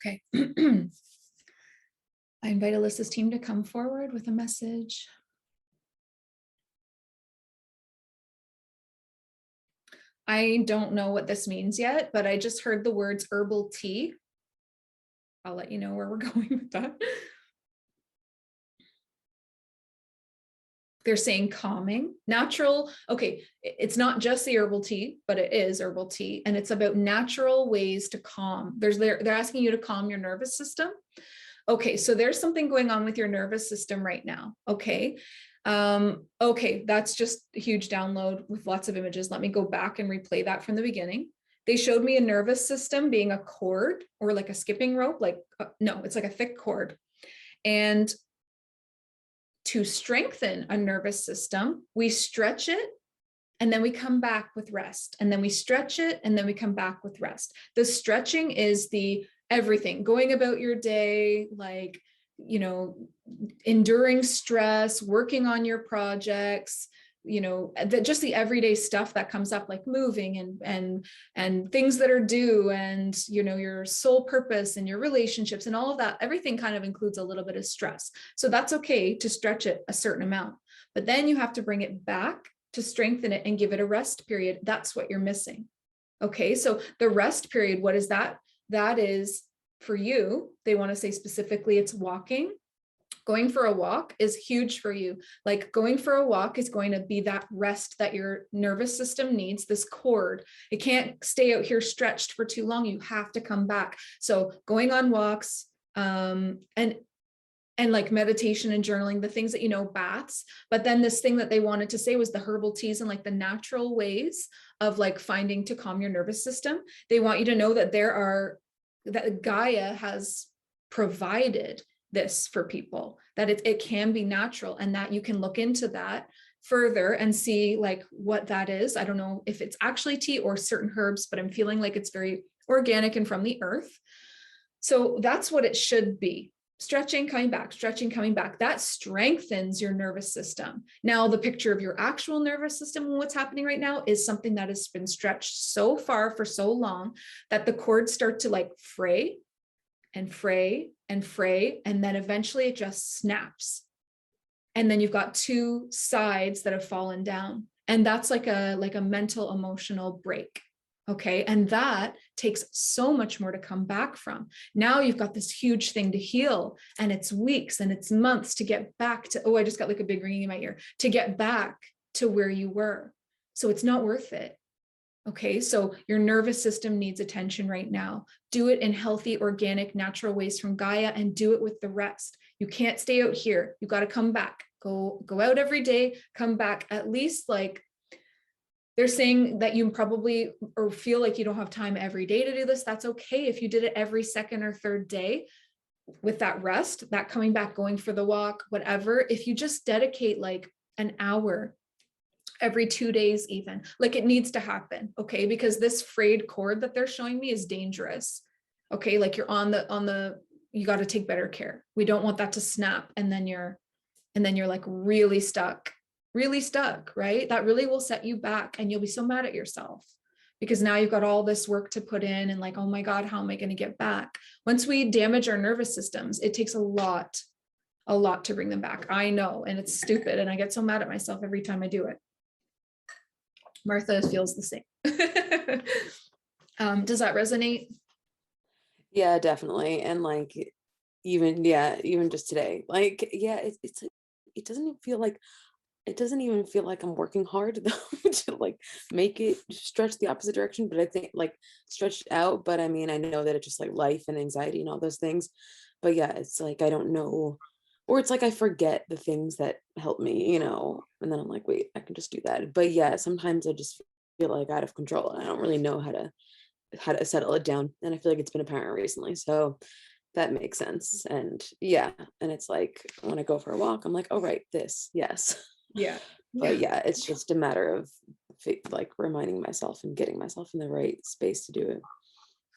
Okay. I invite Alyssa's team to come forward with a message. I don't know what this means yet, but I just heard the words herbal tea. I'll let you know where we're going with that. They're saying calming, natural. Okay, it's not just the herbal tea, but it is herbal tea. And it's about natural ways to calm. They're asking you to calm your nervous system. Okay, so there's something going on with your nervous system right now. Okay. Okay, that's just a huge download with lots of images. Let me go back and replay that from the beginning. They showed me a nervous system being a cord or like a skipping rope, like, no, it's like a thick cord. And to strengthen a nervous system, we stretch it and then we come back with rest. And then we stretch it and then we come back with rest. The stretching is the everything, going about your day, like, you know, enduring stress, working on your projects, you know, just the everyday stuff that comes up, like moving and things that are due, and, you know, your soul purpose and your relationships and all of that. Everything kind of includes a little bit of stress. So that's okay to stretch it a certain amount, but then you have to bring it back to strengthen it and give it a rest period. That's what you're missing. Okay, so the rest period, what is that? That is for you. They want to say specifically it's walking. Going for a walk is huge for you. Like going for a walk is going to be that rest that your nervous system needs, this cord. It can't stay out here stretched for too long. You have to come back. So going on walks, and like meditation and journaling, the things that, you know, baths. But then this thing that they wanted to say was the herbal teas and like the natural ways of like finding to calm your nervous system. They want you to know that that Gaia has provided this for people, that it can be natural, and that you can look into that further and see like what that is. I don't know if it's actually tea or certain herbs, but I'm feeling like it's very organic and from the earth. So that's what it should be. Stretching, coming back, stretching, coming back. That strengthens your nervous system. Now, the picture of your actual nervous system and what's happening right now is something that has been stretched so far for so long that the cords start to like fray and fray and fray, and then eventually it just snaps. And then you've got two sides that have fallen down. And that's like a mental, emotional break. Okay. And that takes so much more to come back from. Now you've got this huge thing to heal, and it's weeks and it's months to get back to, oh, I just got like a big ringing in my ear, to get back to where you were. So it's not worth it. Okay, so your nervous system needs attention right now. Do it in healthy, organic, natural ways from Gaia, and do it with the rest. You can't stay out here. You got to come back. Go out every day, come back at least, like they're saying that you probably or feel like you don't have time every day to do this. That's okay. If you did it every second or third day with that rest, that coming back, going for the walk, whatever, if you just dedicate like an hour every 2 days, even, like it needs to happen. Okay, because this frayed cord that they're showing me is dangerous. Okay, like you're on the you got to take better care. We don't want that to snap and then you're like really stuck, right? That really will set you back, and you'll be so mad at yourself because now you've got all this work to put in, and like, oh my God, how am I going to get back? Once we damage our nervous systems, it takes a lot to bring them back. I know, and it's stupid, and I get so mad at myself every time I do it. Martha feels the same. Does that resonate? Yeah, definitely. And like, even just today, like, yeah, it doesn't even feel like I'm working hard though, to like make it stretch the opposite direction, but I think like stretched out. But I mean, I know that it's just like life and anxiety and all those things. But yeah, it's like, I don't know, or it's like I forget the things that help me, you know, and then I'm like, wait, I can just do that. But yeah, sometimes I just feel like out of control, and I don't really know how to settle it down. And I feel like it's been apparent recently. So that makes sense. And yeah, and it's like when I go for a walk, I'm like, oh right, this, yes. Yeah. But yeah, it's just a matter of like reminding myself and getting myself in the right space to do it.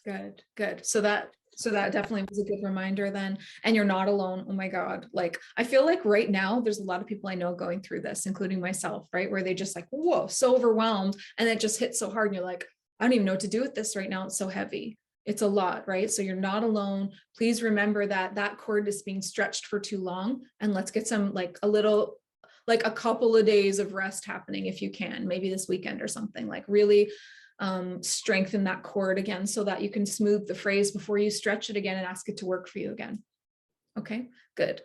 Good, good. So that definitely was a good reminder then. And you're not alone. Oh my God. Like, I feel like right now there's a lot of people I know going through this, including myself, right? Where they just like, whoa, so overwhelmed. And it just hits so hard. And you're like, I don't even know what to do with this right now. It's so heavy. It's a lot, right? So you're not alone. Please remember that that cord is being stretched for too long. And let's get some like a couple of days of rest happening if you can, maybe this weekend or something, like really strengthen that cord again so that you can smooth the phrase before you stretch it again and ask it to work for you again. Okay, good.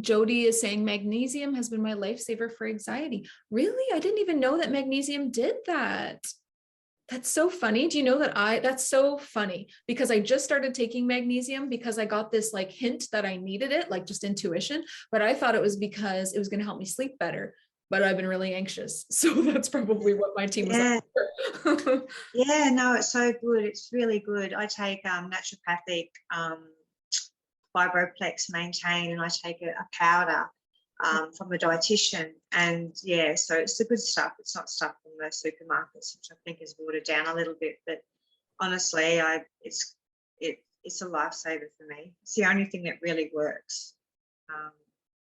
Jody is saying magnesium has been my lifesaver for anxiety. Really? I didn't even know that magnesium did that. That's so funny. Do you know that that's so funny because I just started taking magnesium because I got this like hint that I needed it, like just intuition, but I thought it was because it was going to help me sleep better, but I've been really anxious. So that's probably what my team was Yeah. after. Yeah, no, it's so good. It's really good. I take naturopathic Fibroplex Maintain, and I take a powder from a dietitian. And yeah, so it's the good stuff. It's not stuff from the supermarkets, which I think is watered down a little bit. But honestly, it's a lifesaver for me. It's the only thing that really works,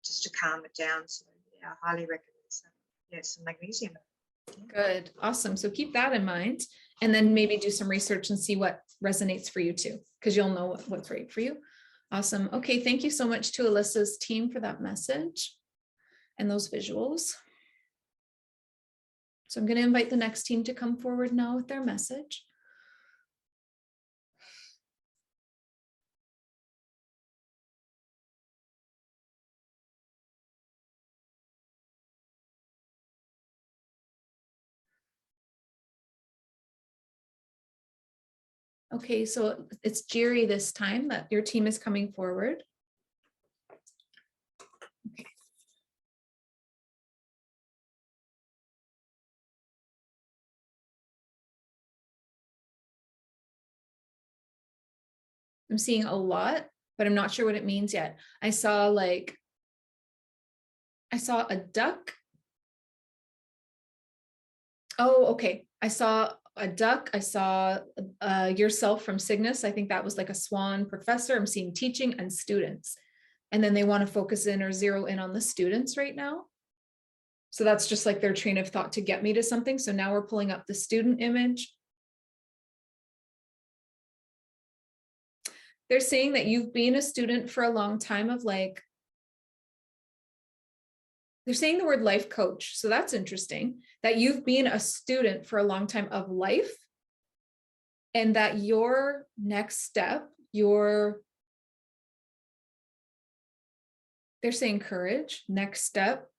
just to calm it down. So yeah, I highly recommend some. Yeah, some magnesium. Good. Awesome. So keep that in mind and then maybe do some research and see what resonates for you too, because you'll know what's right for you. Awesome. Okay. Thank you so much to Alyssa's team for that message and those visuals. So I'm going to invite the next team to come forward now with their message. Okay, so it's Jerry this time that your team is coming forward. Okay. I'm seeing a lot, but I'm not sure what it means yet. I saw a duck. Oh, okay. I saw a duck. I saw yourself from Cygnus. I think that was like a swan professor. I'm seeing teaching and students. And then they want to focus in or zero in on the students right now. So that's just like their train of thought to get me to something. So now we're pulling up the student image. They're saying that you've been a student for a long time of like, they're saying the word life coach. So that's interesting that you've been a student for a long time of life and that your next step, they're saying courage, next step.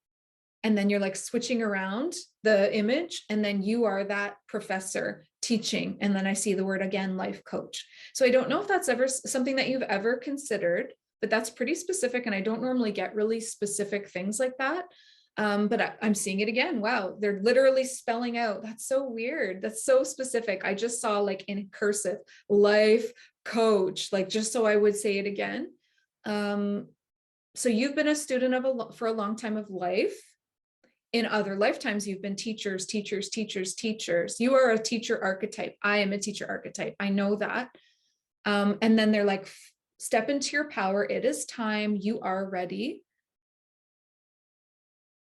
And then you're like switching around the image and then you are that professor teaching. And then I see the word again, life coach. So I don't know if that's ever something that you've ever considered, but that's pretty specific. And I don't normally get really specific things like that. But I'm seeing it again. Wow. They're literally spelling out. That's so weird. That's so specific. I just saw like in cursive, life coach, like just so I would say it again. So you've been a student for a long time of life. In other lifetimes, you've been teachers, teachers, teachers, teachers. You are a teacher archetype. I am a teacher archetype. I know that. And then they're like, step into your power. It is time. You are ready.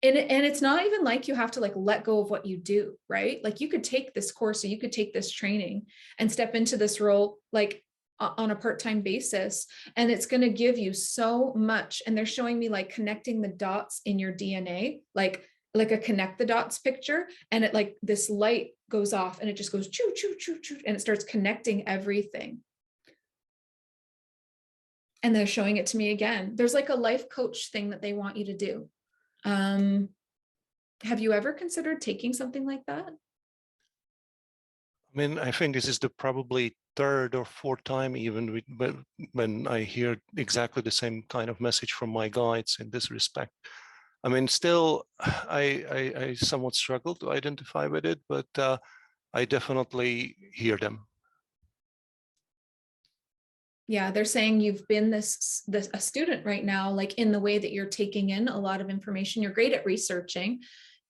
And it's not even like you have to like let go of what you do, right? Like you could take this course or you could take this training and step into this role like on a part-time basis. And it's going to give you so much. And they're showing me like connecting the dots in your DNA, like a connect the dots picture. And it like this light goes off and it just goes choo, choo, choo, choo. And it starts connecting everything. And they're showing it to me again. There's like a life coach thing that they want you to do. Have you ever considered taking something like that? I mean, I think this is the probably third or fourth time even when I hear exactly the same kind of message from my guides in this respect. I mean, still, I somewhat struggle to identify with it, but I definitely hear them. Yeah, they're saying you've been a student right now, like in the way that you're taking in a lot of information. You're great at researching.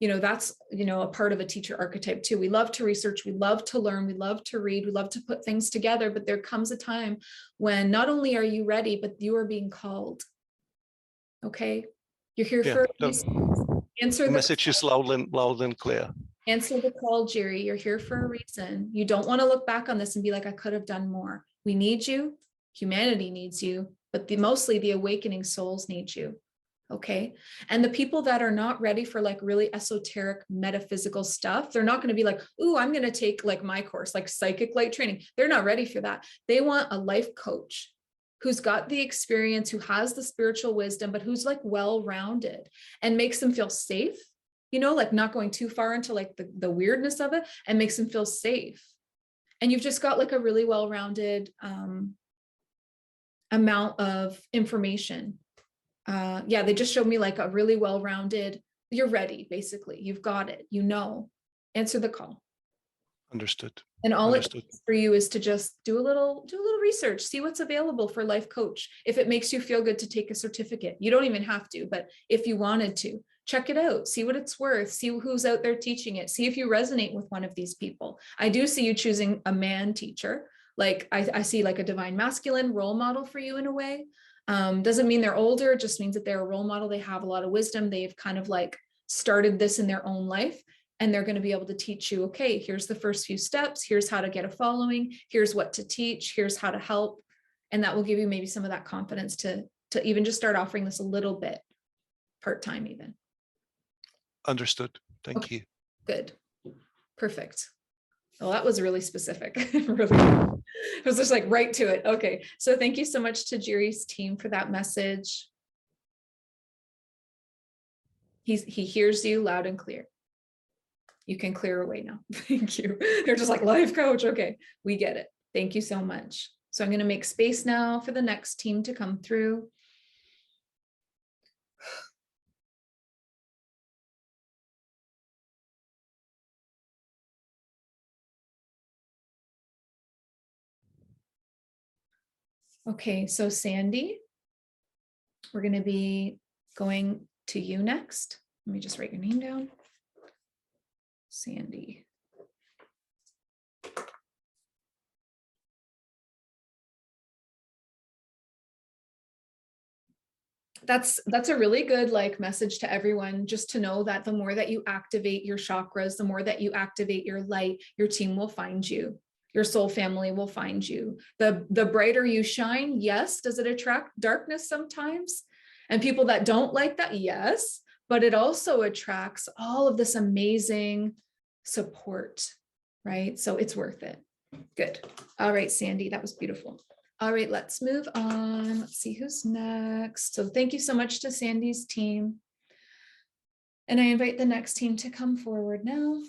you know, that's, you know, a part of a teacher archetype too. We love to research, we love to learn, we love to read, we love to put things together, but there comes a time when not only are you ready, but you are being called. Okay. You're here Yeah, for a the, reason. Answer the the message is loud and clear. Answer the call, Jerry. You're here for a reason. You don't want to look back on this and be like, I could have done more. We need you. Humanity needs you, but mostly the awakening souls need you. Okay. And the people that are not ready for like really esoteric metaphysical stuff, they're not going to be like, ooh, I'm going to take like my course, like psychic light training. They're not ready for that. They want a life coach who's got the experience, who has the spiritual wisdom, but who's like well-rounded and makes them feel safe, you know, like not going too far into like the weirdness of it, and makes them feel safe. And you've just got like a really well-rounded amount of information. Yeah, they just showed me like a really well-rounded, you're ready, basically. You've got it, you know, answer the call. Understood. And all Understood. it takes for you is to just do a little research, see what's available for life coach. If it makes you feel good to take a certificate, you don't even have to, but if you wanted to, check it out, see what it's worth, see who's out there teaching it, see if you resonate with one of these people. I do see you choosing a man teacher. Like I see like a divine masculine role model for you in a way. Doesn't mean they're older, it just means that they're a role model. They have a lot of wisdom. They've kind of like started this in their own life. And they're going to be able to teach you, okay, here's the first few steps. Here's how to get a following. Here's what to teach. Here's how to help. And that will give you maybe some of that confidence to even just start offering this a little bit part-time even. Understood. Thank Okay. you. Good. Perfect. Well, that was really specific. Really, it was just like right to it. Okay. So thank you so much to Jerry's team for that message. He hears you loud and clear. You can clear away now. Thank you. They're just like, life coach. Okay, we get it. Thank you so much. So I'm going to make space now for the next team to come through. Okay, so Sandy, we're going to be going to you next. Let me just write your name down. Sandy. That's a really good like message to everyone, just to know that the more that you activate your chakras, the more that you activate your light, your team will find you. Your soul family will find you. The brighter you shine, yes. Does it attract darkness sometimes? And people that don't like that, yes. But it also attracts all of this amazing support, right? So it's worth it. Good. All right, Sandy, that was beautiful. All right, let's move on. Let's see who's next. So thank you so much to Sandy's team. And I invite the next team to come forward now.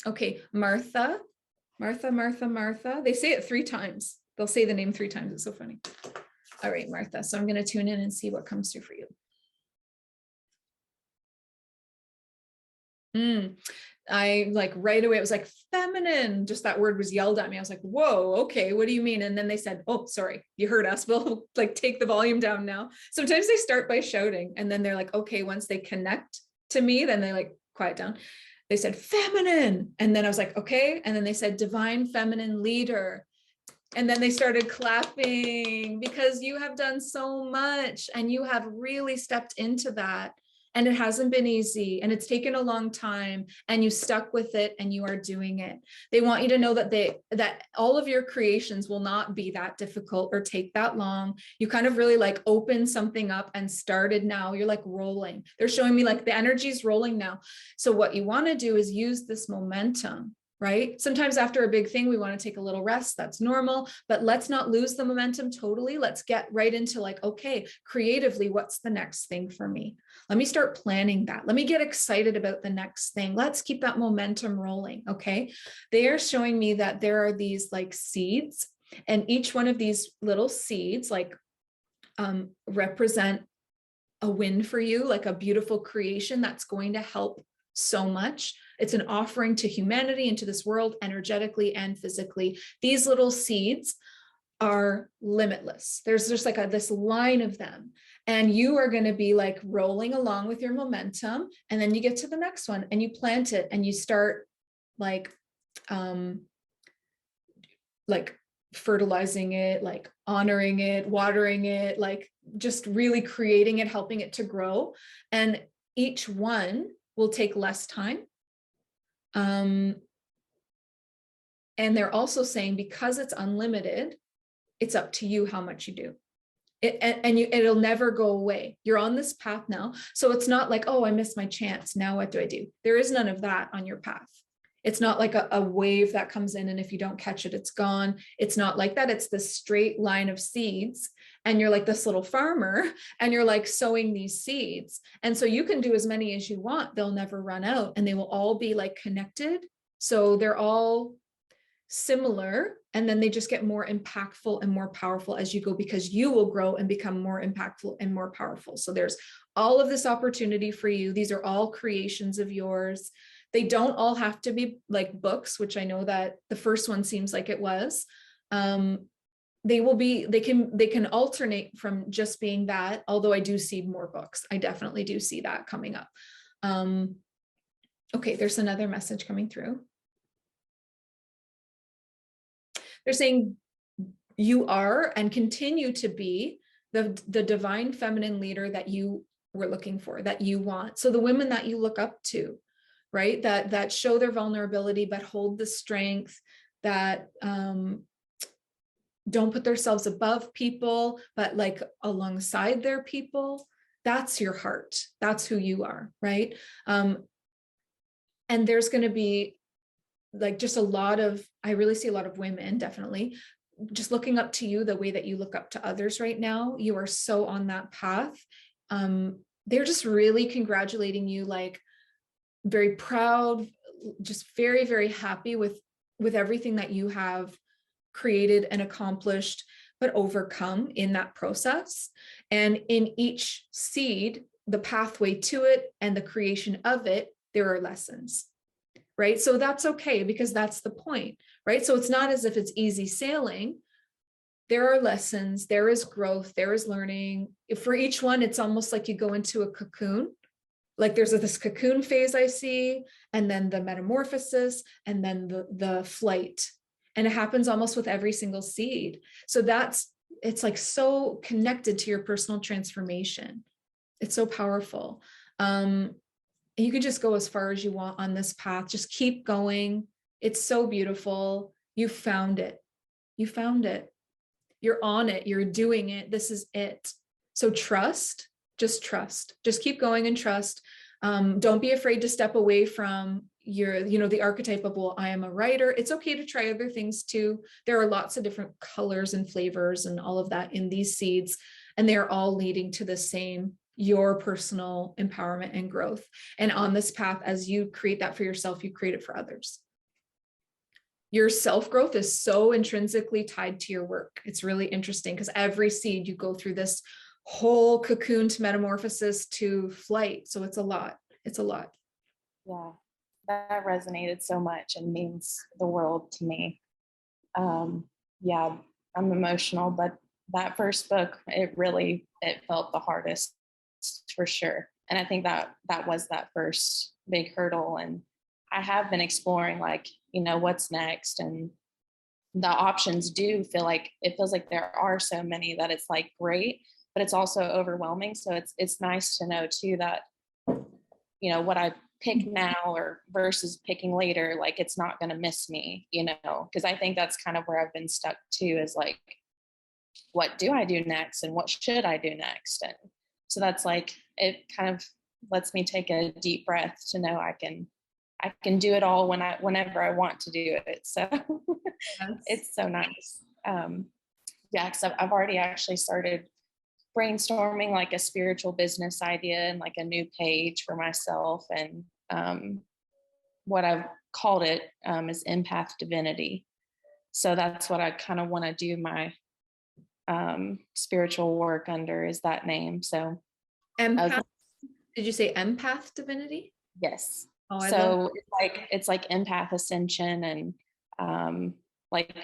Okay, Martha. They say it 3 times. They'll say the name 3 times. It's so funny. All right, Martha. So I'm going to tune in and see what comes through for you. I like right away, it was like feminine, just that word was yelled at me. I was like, whoa, okay, what do you mean? And then they said, oh, sorry, you heard us. We'll like take the volume down now. Sometimes they start by shouting and then they're like, okay, once they connect to me, then they like quiet down. They said feminine. And then I was like, okay. And then they said divine feminine leader. And then they started clapping because you have done so much and you have really stepped into that. And it hasn't been easy and it's taken a long time and you stuck with it and you are doing it. They want you to know that that all of your creations will not be that difficult or take that long. You kind of really like opened something up and started now. You're like rolling. They're showing me like the energy is rolling now. So what you want to do is use this momentum. Right? Sometimes after a big thing, we want to take a little rest. That's normal, but let's not lose the momentum totally. Let's get right into like, okay, creatively, what's the next thing for me? Let me start planning that. Let me get excited about the next thing. Let's keep that momentum rolling. Okay. They are showing me that there are these like seeds, and each one of these little seeds like represent a win for you, like a beautiful creation that's going to help so much. It's an offering to humanity and to this world energetically and physically. These little seeds are limitless. There's just like this line of them. And you are going to be like rolling along with your momentum. And then you get to the next one and you plant it and you start like fertilizing it, like honoring it, watering it, like just really creating it, helping it to grow. And each one will take less time. And they're also saying, because it's unlimited, it's up to you how much you do. It'll never go away. You're on this path now. So it's not like, oh, I missed my chance. Now what do I do? There is none of that on your path. It's not like a wave that comes in and if you don't catch it, it's gone. It's not like that. It's this straight line of seeds. And you're like this little farmer and you're like sowing these seeds. And so you can do as many as you want. They'll never run out and they will all be like connected. So they're all similar, and then they just get more impactful and more powerful as you go, because you will grow and become more impactful and more powerful. So there's all of this opportunity for you. These are all creations of yours. They don't all have to be like books, which I know that the first one seems like it was. They can alternate from just being that, although I do see more books. I definitely do see that coming up. Okay, there's another message coming through. They're saying you are and continue to be the divine feminine leader that you were looking for, that you want. So the women that you look up to, right? That show their vulnerability, but hold the strength, that don't put themselves above people, but like alongside their people. That's your heart. That's who you are, right? And there's going to be like just a lot of, I really see a lot of women definitely just looking up to you the way that you look up to others right now. You are so on that path. They're just really congratulating you, like very proud, just very, very happy with everything that you have created and accomplished, but overcome in that process. And in each seed, the pathway to it and the creation of it, there are lessons. Right? So that's okay, because that's the point, right? So it's not as if it's easy sailing. There are lessons, there is growth, there is learning. For each one, it's almost like you go into a cocoon. Like there's this cocoon phase I see, and then the metamorphosis, and then the flight. And it happens almost with every single seed. So it's like so connected to your personal transformation. It's so powerful. You can just go as far as you want on this path. Just keep going. It's so beautiful. You found it. You found it. You're on it. You're doing it. This is it. So trust, just keep going and trust. Don't be afraid to step away from the archetype of, well, I am a writer. It's okay to try other things too. There are lots of different colors and flavors and all of that in these seeds, and they're all leading to the same, your personal empowerment and growth. And on this path, as you create that for yourself, you create it for others. Your self-growth is so intrinsically tied to your work. It's really interesting because every seed you go through this whole cocoon to metamorphosis to flight. So it's a lot. It's a lot. Yeah, that resonated so much and means the world to me. Yeah, I'm emotional, but that first book, it felt the hardest for sure. And I think that was that first big hurdle. And I have been exploring, like, what's next, and the options do feel like, it feels like there are so many that it's like great, but it's also overwhelming. So it's nice to know too that, what I pick now or versus picking later, like it's not going to miss me, because I think that's kind of where I've been stuck too, is like, what do I do next and what should I do next? And so that's like, it kind of lets me take a deep breath to know I can do it all whenever I want to do it. So Yes. It's so nice. Yeah, because I've already actually started brainstorming like a spiritual business idea and like a new page for myself. And what I've called it is Empath Divinity. So that's what I kind of want to do my spiritual work under, is that name. So Empath. Did you say Empath Divinity? Yes. Oh, I so love it's like empath ascension and like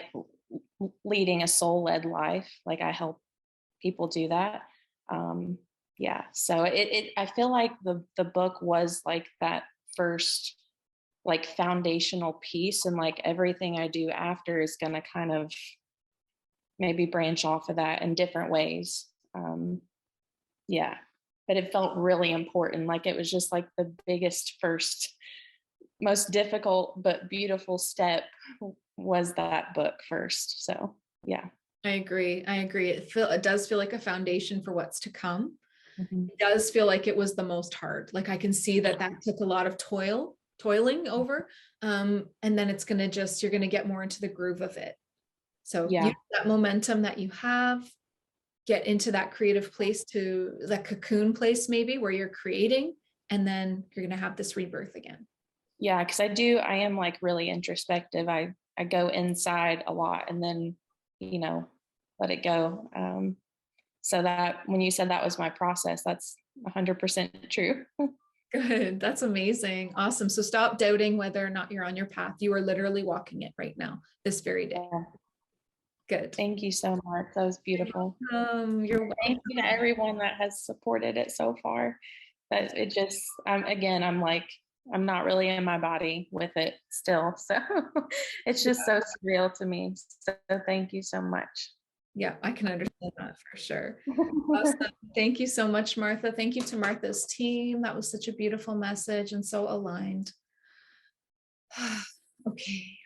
leading a soul-led life. Like I help people do that. yeah, so I feel like the book was like that first like foundational piece, and like everything I do after is going to kind of maybe branch off of that in different ways. Yeah, but it felt really important. Like it was just like the biggest first, most difficult but beautiful step was that book first. So yeah. I agree. It does feel like a foundation for what's to come. Mhm. It does feel like it was the most hard. Like I can see that took a lot of toiling over. And then it's going to you're going to get more into the groove of it. So Yeah. use that momentum that you have, get into that creative place, to that cocoon place, maybe where you're creating, and then you're going to have this rebirth again. Yeah. Cause I am like really introspective. I go inside a lot and then, let it go. So that when you said that was my process, that's 100% true. Good. That's amazing. Awesome. So stop doubting whether or not you're on your path. You are literally walking it right now, this very day. Yeah. Good. Thank you so much. That was beautiful. You're welcome. Thank you to everyone that has supported it so far. But it just, again, I'm not really in my body with it still. So it's just so surreal to me. So thank you so much. Yeah, I can understand that for sure. Awesome. Thank you so much, Martha. Thank you to Martha's team. That was such a beautiful message and so aligned. Okay.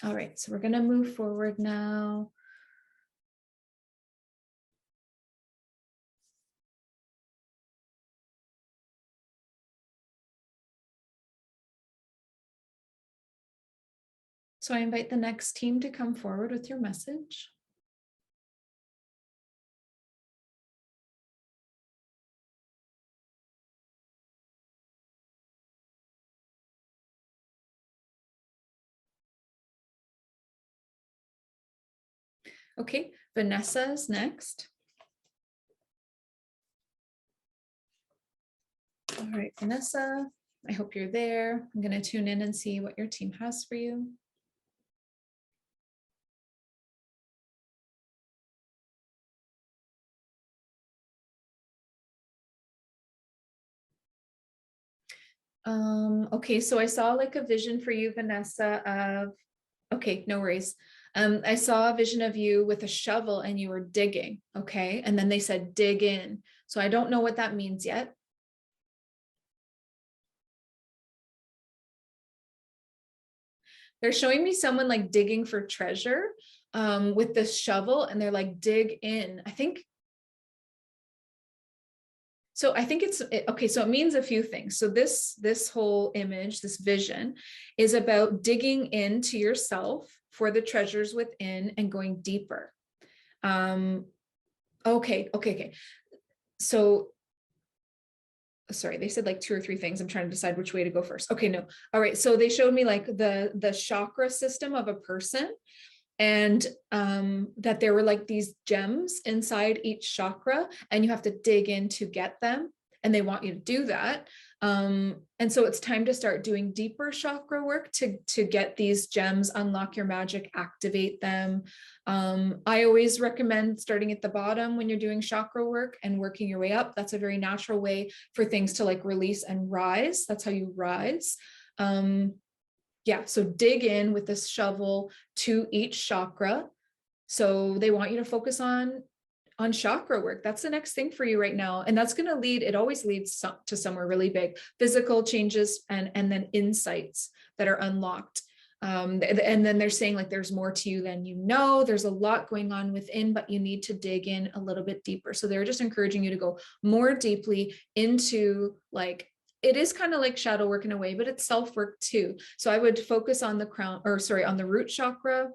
All right, so we're going to move forward now. So I invite the next team to come forward with your message. Okay, Vanessa is next. All right, Vanessa, I hope you're there. I'm going to tune in and see what your team has for you. Okay, so I saw like a vision for you, Vanessa, of, okay, no worries. I saw a vision of you with a shovel and you were digging, okay? And then they said dig in. So I don't know what that means yet. They're showing me someone like digging for treasure with this shovel, and they're like dig in. I think it's okay. So it means a few things. So this whole image, this vision, is about digging into yourself for the treasures within and going deeper. Okay. So sorry, they said like 2 or 3 things. I'm trying to decide which way to go first. Okay, no. All right. So they showed me like the chakra system of a person, and that there were like these gems inside each chakra, and you have to dig in to get them, and they want you to do that. And so it's time to start doing deeper chakra work to get these gems, unlock your magic, activate them. I always recommend starting at the bottom when you're doing chakra work and working your way up. That's a very natural way for things to like release and rise. That's how you rise. Yeah, so dig in with this shovel to each chakra. So they want you to focus on chakra work. That's the next thing for you right now. And that's going to lead, it always leads to somewhere really big, physical changes and then insights that are unlocked. And then they're saying like, there's more to you than you know. There's a lot going on within, but you need to dig in a little bit deeper. So they're just encouraging you to go more deeply into like, it is kind of like shadow work in a way, but it's self-work too. So I would focus on on the root chakra.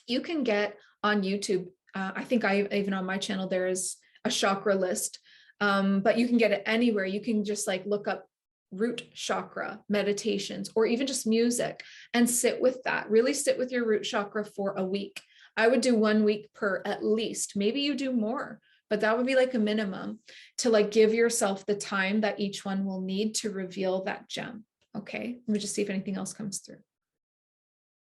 You can get on YouTube. I think even on my channel, there is a chakra list, but you can get it anywhere. You can just like look up root chakra meditations or even just music and sit with that. Really sit with your root chakra for a week. I would do 1 week per at least. Maybe you do more, but that would be like a minimum to like give yourself the time that each one will need to reveal that gem. Okay, let me just see if anything else comes through.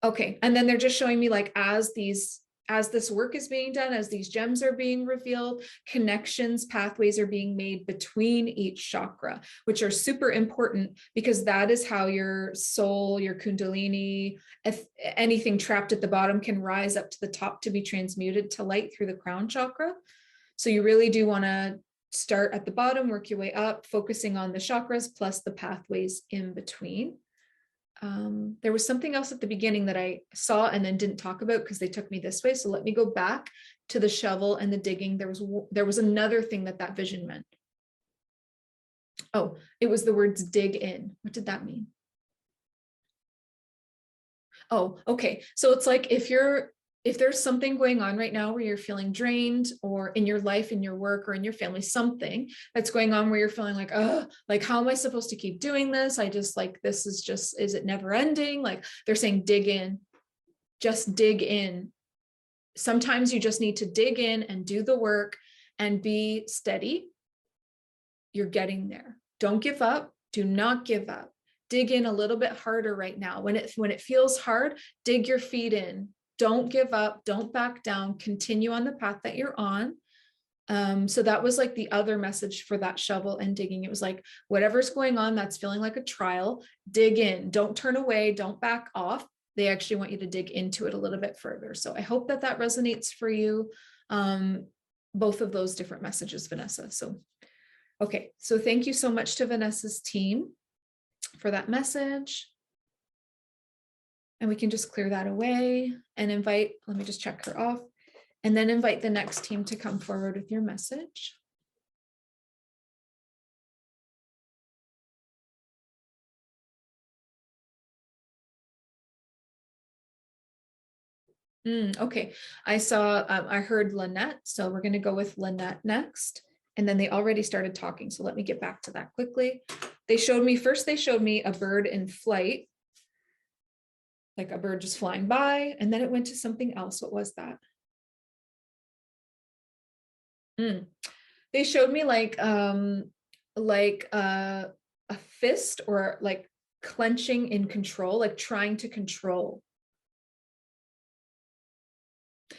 Okay, and then they're just showing me like as these as this work is being done, as these gems are being revealed, connections, pathways are being made between each chakra, which are super important because that is how your soul, your kundalini, if anything trapped at the bottom can rise up to the top to be transmuted to light through the crown chakra. So you really do want to start at the bottom, work your way up, focusing on the chakras plus the pathways in between. There was something else at the beginning that I saw and then didn't talk about because they took me this way. So let me go back to the shovel and the digging. There was another thing that vision meant. Oh, it was the words dig in. What did that mean? Oh, okay. So it's like if there's something going on right now where you're feeling drained, or in your life, in your work, or in your family, something that's going on where you're feeling like, oh, like, how am I supposed to keep doing this? I just like, this is just, is it never ending? Like they're saying, dig in, just dig in. Sometimes you just need to dig in and do the work and be steady. You're getting there. Don't give up. Do not give up. Dig in a little bit harder right now. When it feels hard, dig your feet in. Don't give up, don't back down, continue on the path that you're on. So that was like the other message for that shovel and digging. It was like, whatever's going on that's feeling like a trial, dig in, don't turn away, don't back off. They actually want you to dig into it a little bit further. So I hope that resonates for you. Both of those different messages, Vanessa. So, okay. So thank you so much to Vanessa's team for that message. And we can just clear that away and invite, let me just check her off, and then invite the next team to come forward with your message. Okay, I heard Lynette, so we're going to go with Lynette next. And then they already started talking, so let me get back to that quickly. They showed me a bird in flight, like a bird just flying by, and then it went to something else. What was that? They showed me like a fist, or like clenching in control, like trying to control.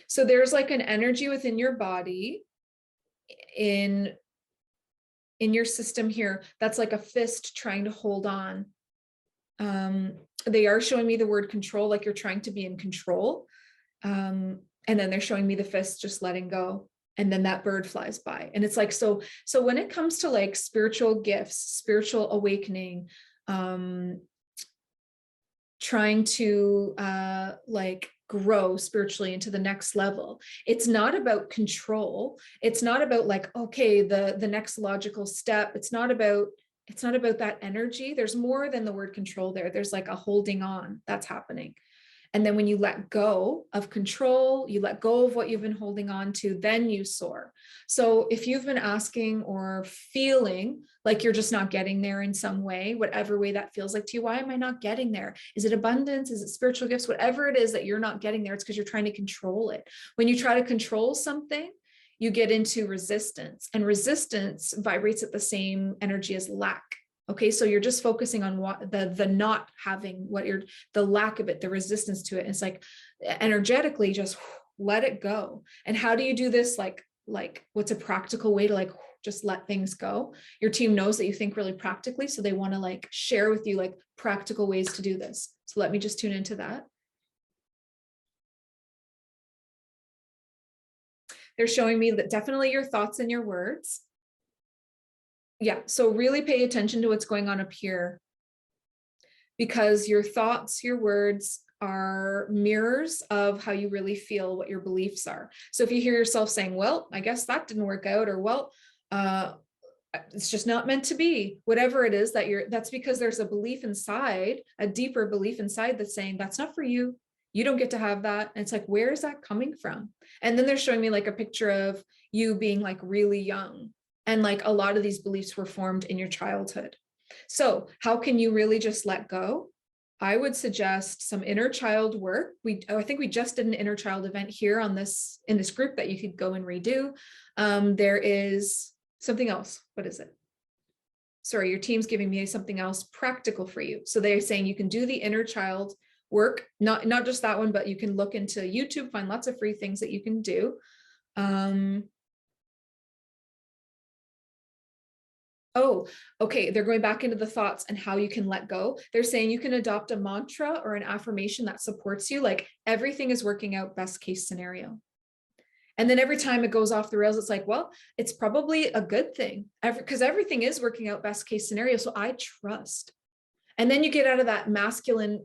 So there's like an energy within your body, in your system here, that's like a fist trying to hold on. They are showing me the word control, like you're trying to be in control. And then they're showing me the fist just letting go. And then that bird flies by. And it's like, so when it comes to like spiritual gifts, spiritual awakening, trying to like grow spiritually into the next level, it's not about control. It's not about like, okay, the next logical step. It's not about that energy. There's more than the word control there. There's like a holding on that's happening. And then when you let go of control, you let go of what you've been holding on to, then you soar. So if you've been asking or feeling like you're just not getting there in some way, whatever way that feels like to you, why am I not getting there? Is it abundance? Is it spiritual gifts? Whatever it is that you're not getting there, it's because you're trying to control it. When you try to control something, you get into resistance, and resistance vibrates at the same energy as lack. Okay, so you're just focusing on what the not having, the lack of it, the resistance to it. And it's like energetically just let it go. And how do you do this? Like what's a practical way to like just let things go? Your team knows that you think really practically, so they want to like share with you like practical ways to do this. So let me just tune into that. They're showing me that definitely your thoughts and your words. Yeah, so really pay attention to what's going on up here, because your thoughts, your words are mirrors of how you really feel, what your beliefs are. So if you hear yourself saying, well, I guess that didn't work out, or well, it's just not meant to be, whatever it is that's because there's a belief inside, a deeper belief inside that's saying that's not for you. You don't get to have that. And it's like, where is that coming from? And then they're showing me like a picture of you being like really young. And like a lot of these beliefs were formed in your childhood. So how can you really just let go? I would suggest some inner child work. I think we just did an inner child event here in this group that you could go and redo. There is something else. What is it? Sorry, your team's giving me something else practical for you. So they're saying you can do the inner child work, not just that one, but you can look into YouTube, find lots of free things that you can do. Oh, okay. They're going back into the thoughts and how you can let go. They're saying you can adopt a mantra or an affirmation that supports you. Like everything is working out best case scenario. And then every time it goes off the rails, it's like, well, it's probably a good thing because everything is working out best case scenario. So I trust. And then you get out of that masculine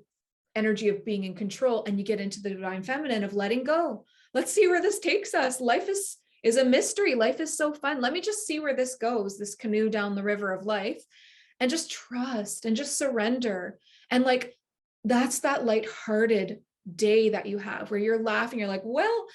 energy of being in control and you get into the divine feminine of letting go. Let's see where this takes us. Life is a mystery. Life is so fun. Let me just see where this goes, this canoe down the river of life, and just trust and just surrender. And like, that's that lighthearted day that you have where you're laughing. You're like, well,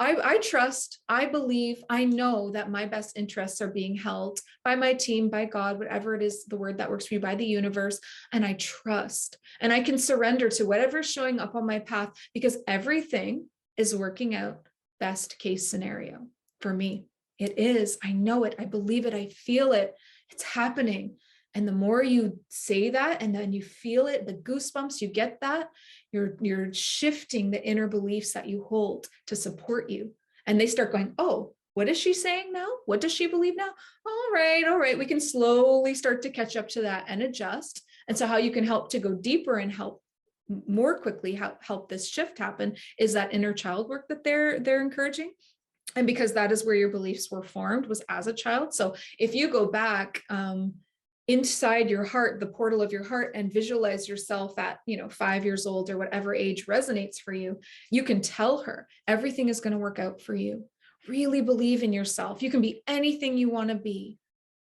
I trust, I believe, I know that my best interests are being held by my team, by God, whatever it is, the word that works for you, by the universe. And I trust, and I can surrender to whatever's showing up on my path because everything is working out best case scenario. For me, it is. I know it. I believe it. I feel it. It's happening. And the more you say that, and then you feel it, the goosebumps, you get that, you're shifting the inner beliefs that you hold to support you. And they start going, oh, what is she saying now? What does she believe now? All right. We can slowly start to catch up to that and adjust. And so how you can help to go deeper and help more quickly help this shift happen is that inner child work that they're encouraging. And because that is where your beliefs were formed, was as a child. So if you go back inside your heart, the portal of your heart, and visualize yourself at 5 years old or whatever age resonates for you, you can tell her everything is going to work out for you. Really believe in yourself. You can be anything you want to be.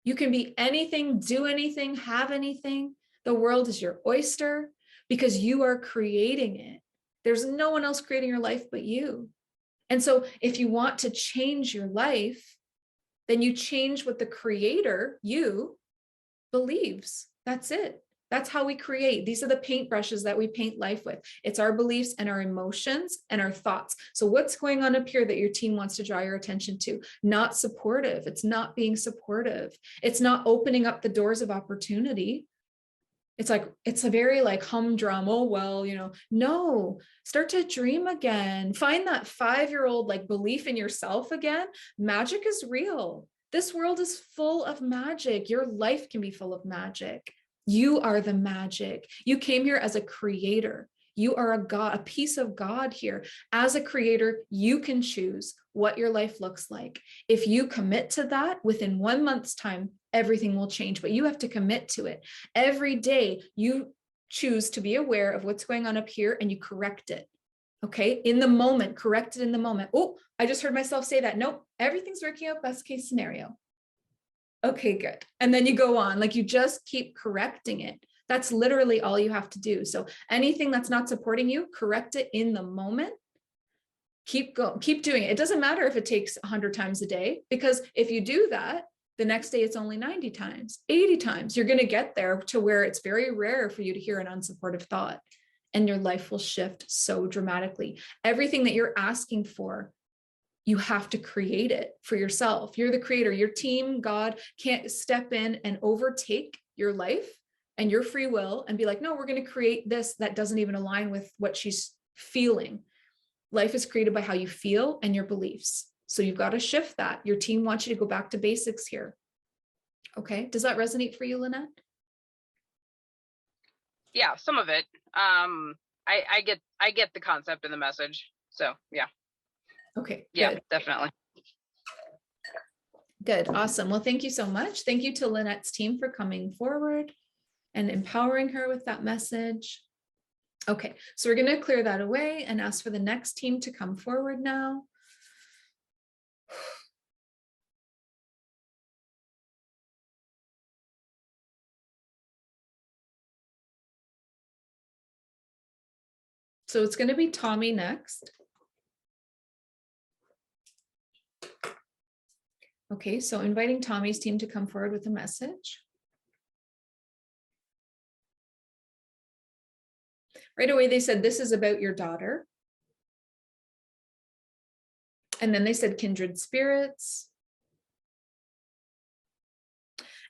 You can be anything, do anything, have anything. The world is your oyster because you are creating it. There's no one else creating your life but you. And so if you want to change your life, then you change what the creator, you, believes. That's it. That's how we create. These are the paintbrushes that we paint life with. It's our beliefs and our emotions and our thoughts. So what's going on up here that your team wants to draw your attention to? Not supportive. It's not being supportive. It's not opening up the doors of opportunity. It's like, it's a very like humdrum, oh, well, no, start to dream again. Find that 5-year-old like belief in yourself again. Magic is real. This world is full of magic. Your life can be full of magic. You are the magic. You came here as a creator. You are a God, a piece of God here. As a creator, you can choose what your life looks like. If you commit to that within 1 month's time, everything will change, but you have to commit to it. Every day you choose to be aware of what's going on up here and you correct it. Okay. In the moment, correct it in the moment. Oh, I just heard myself say that. Nope. Everything's working out best case scenario. Okay, good. And then you go on, like you just keep correcting it. That's literally all you have to do. So anything that's not supporting you, correct it in the moment. Keep doing it. It doesn't matter if it takes 100 times a day, because if you do that, the next day it's only 90 times, 80 times. You're going to get there to where it's very rare for you to hear an unsupportive thought, and your life will shift so dramatically. Everything that you're asking for, you have to create it for yourself. You're the creator. Your team, God, can't step in and overtake your life and your free will and be like, no, we're going to create this that doesn't even align with what she's feeling. Life is created by how you feel and your beliefs. So you've got to shift that. Your team wants you to go back to basics here. Okay. Does that resonate for you, Lynette? Yeah, some of it. I get the concept and the message. So yeah. Okay. Yeah, good. definitely. Good. Awesome. Well, thank you so much. Thank you to Lynette's team for coming forward and empowering her with that message. Okay, so we're going to clear that away and ask for the next team to come forward now. So it's going to be Tommy next. Okay, so inviting Tommy's team to come forward with a message. Right away, they said, this is about your daughter. And then they said kindred spirits.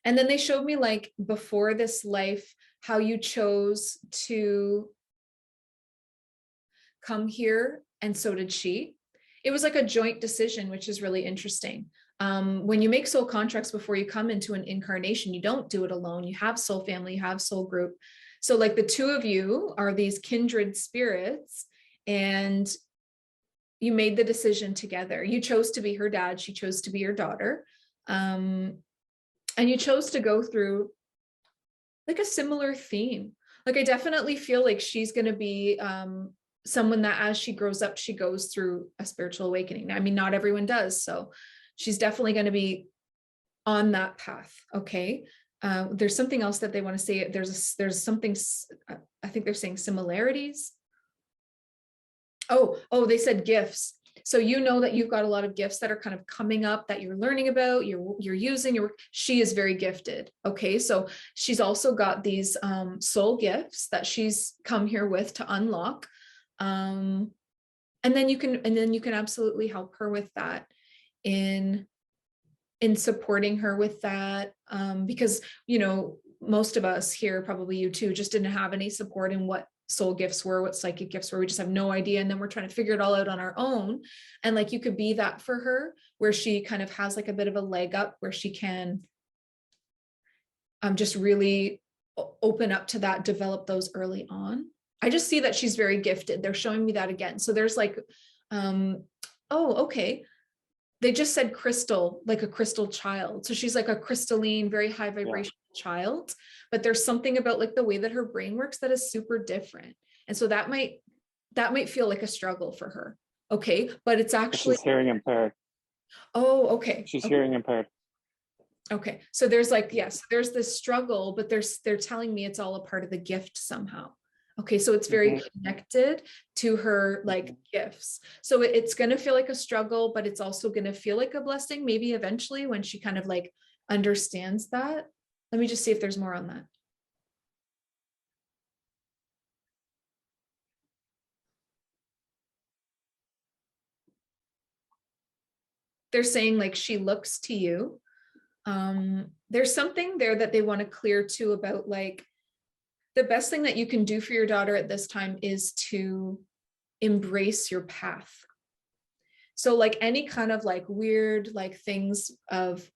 And then they showed me, like, before this life, how you chose to come here, and so did she. It was like a joint decision, which is really interesting. When you make soul contracts before you come into an incarnation, you don't do it alone. You have soul family, you have soul group. So like the two of you are these kindred spirits, and you made the decision together. You chose to be her dad. She chose to be your daughter. And you chose to go through like a similar theme. Like I definitely feel like she's going to be someone that as she grows up, she goes through a spiritual awakening. I mean, not everyone does. So she's definitely going to be on that path. Okay. There's something else that they want to say. There's something, I think they're saying similarities. Oh, they said gifts. So you know that you've got a lot of gifts that are kind of coming up that you're learning about, you're using. She is very gifted. Okay, so she's also got these soul gifts that she's come here with to unlock, and then you can absolutely help her with that in supporting her with that, because you know most of us here, probably you too, just didn't have any support in what soul gifts were, what psychic gifts were. We just have no idea, and then we're trying to figure it all out on our own. And like you could be that for her, where she kind of has like a bit of a leg up, where she can just really open up to that, develop those early on. I just see that she's very gifted. They're showing me that again. So there's like oh, okay, they just said crystal, like a crystal child. So she's like a crystalline, very high vibration child, but there's something about like the way that her brain works that is super different. And so that might feel like a struggle for her. Okay. But it's actually she's hearing impaired. Oh, okay. She's hearing impaired. Okay. So there's like, yes, there's this struggle, but they're telling me it's all a part of the gift somehow. Okay, so it's very connected to her like gifts. So it's going to feel like a struggle, but it's also going to feel like a blessing, maybe eventually when she kind of like understands that. Let me just see if there's more on that. They're saying like she looks to you. There's something there that they want to clear too about like, the best thing that you can do for your daughter at this time is to embrace your path. So like any kind of like weird like things of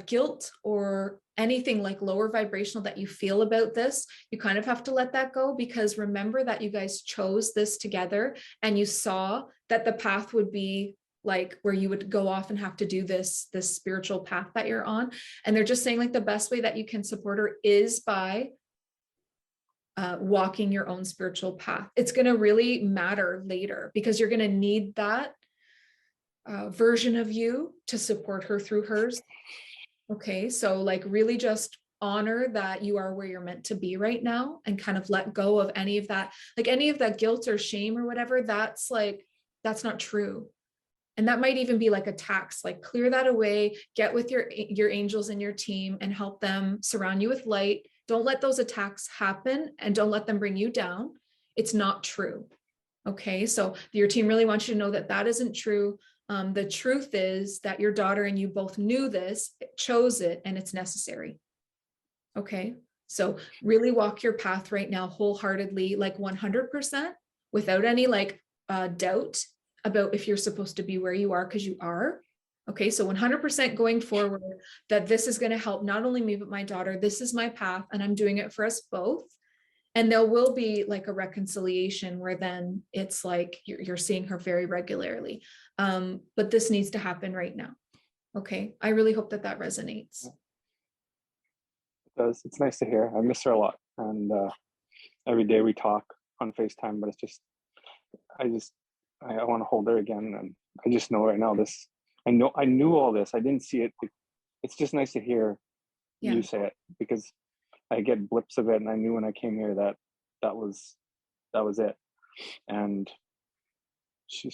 guilt or anything like lower vibrational that you feel about this, you kind of have to let that go, because remember that you guys chose this together and you saw that the path would be like where you would go off and have to do this spiritual path that you're on. And they're just saying like the best way that you can support her is by walking your own spiritual path. It's going to really matter later, because you're going to need that version of you to support her through hers. Okay, so like really just honor that you are where you're meant to be right now, and kind of let go of any of that, like any of that guilt or shame or whatever. That's not true. And that might even be like a tax, like clear that away, get with your angels and your team and help them surround you with light. Don't let those attacks happen, and don't let them bring you down. It's not true. Okay, so your team really wants you to know that that isn't true. The truth is that your daughter and you both knew this, chose it, and it's necessary. Okay, so really walk your path right now wholeheartedly, like 100%, without any like doubt about if you're supposed to be where you are, because you are. Okay, so 100% going forward, that this is going to help not only me, but my daughter. This is my path, and I'm doing it for us both. And there will be like a reconciliation where then it's like you're seeing her very regularly. But this needs to happen right now. Okay, I really hope that resonates. It does. It's nice to hear. I miss her a lot. And every day we talk on FaceTime, but it's just, I want to hold her again. And I just know right now I knew all this. I didn't see it. It's just nice to hear you say it, because I get blips of it, and I knew when I came here that was it. And she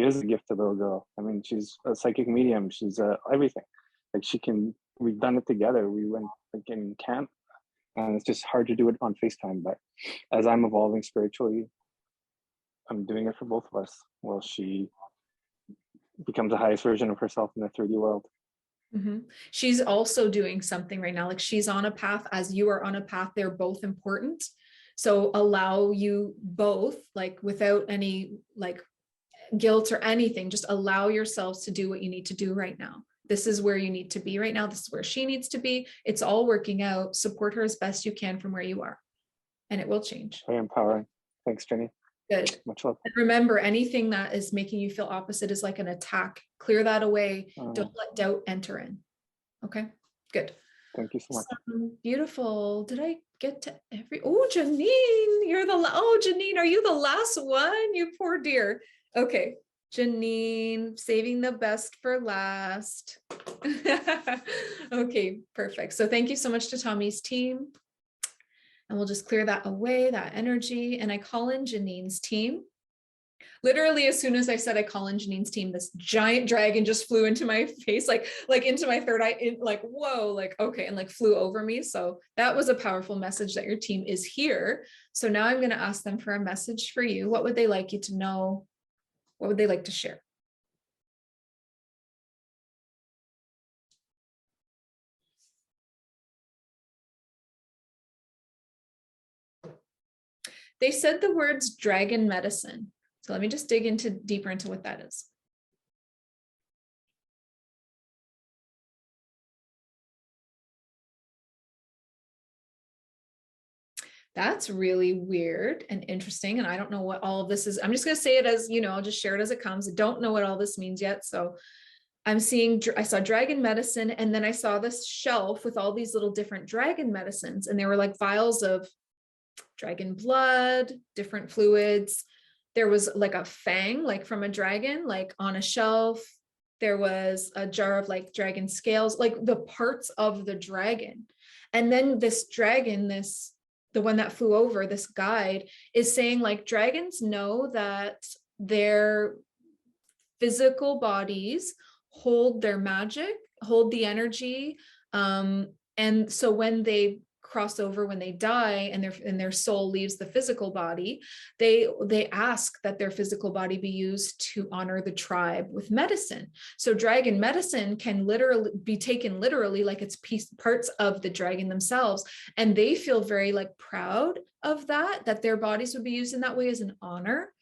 is a gifted little girl. I mean, she's a psychic medium. She's everything. Like we've done it together. We went like in camp, and it's just hard to do it on FaceTime. But as I'm evolving spiritually, I'm doing it for both of us. Well, she becomes the highest version of herself in the 3D world. Mm-hmm. She's also doing something right now. Like she's on a path as you are on a path. They're both important. So allow you both, like without any like guilt or anything, just allow yourselves to do what you need to do right now. This is where you need to be right now. This is where she needs to be. It's all working out. Support her as best you can from where you are, and it will change. Very empowering. Thanks, Jenny. Good. Much love. And remember, anything that is making you feel opposite is like an attack. Clear that away. Don't let doubt enter in. Okay, good. Thank you so much. Beautiful. Did I get to every? Oh, Janine, you're the oh, Janine, are you the last one? You poor dear. Okay, Janine, saving the best for last. Okay, perfect. So thank you so much to Tommy's team. And we'll just clear that away, that energy. And I call in Janine's team. Literally, as soon as I said I call in Janine's team, this giant dragon just flew into my face, like into my third eye, like, whoa, like, okay, and like flew over me. So that was a powerful message that your team is here. So now I'm going to ask them for a message for you. What would they like you to know? What would they like to share? They said the words dragon medicine. So let me just dig deeper into what that is. That's really weird and interesting. And I don't know what all of this is. I'm just going to say it as, you know, I'll just share it as it comes. I don't know what all this means yet. So I saw dragon medicine, and then I saw this shelf with all these little different dragon medicines, and they were like vials of dragon blood, different fluids. There was like a fang, like from a dragon, like on a shelf. There was a jar of like dragon scales, like the parts of the dragon. And then this dragon, the one that flew over, this guide, is saying like dragons know that their physical bodies hold their magic, hold the energy. And so when they cross over, when they die and their soul leaves the physical body, they ask that their physical body be used to honor the tribe with medicine. So dragon medicine can literally be taken literally, like it's parts of the dragon themselves, and they feel very like proud of that their bodies would be used in that way as an honor.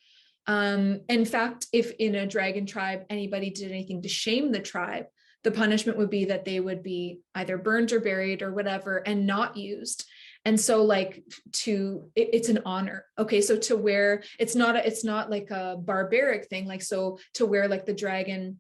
In fact, if in a dragon tribe anybody did anything to shame the tribe, the punishment would be that they would be either burned or buried or whatever and not used. And so like it's an honor. Okay. So to wear, it's not like a barbaric thing. Like, so to wear like the dragon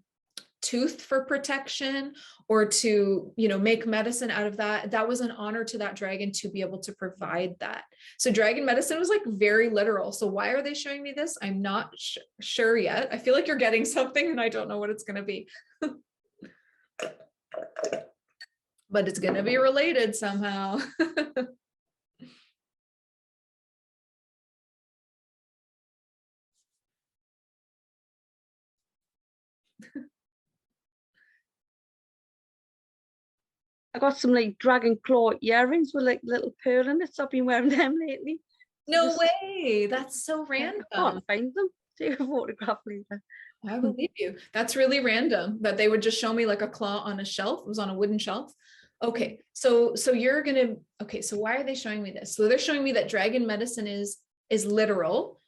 tooth for protection, or to, you know, make medicine out of that was an honor to that dragon to be able to provide that. So dragon medicine was like very literal. So why are they showing me this? I'm not sure yet. I feel like you're getting something and I don't know what it's going to be. But it's going to be related somehow. I got some like dragon claw earrings with like little pearl in it. So I've been wearing them lately. No way. That's so random. I can't find them. Take a photograph later. I believe you. That's really random that they would just show me like a claw on a shelf. It was on a wooden shelf. Okay, so you're gonna, okay, so why are they showing me this? So they're showing me that dragon medicine is literal.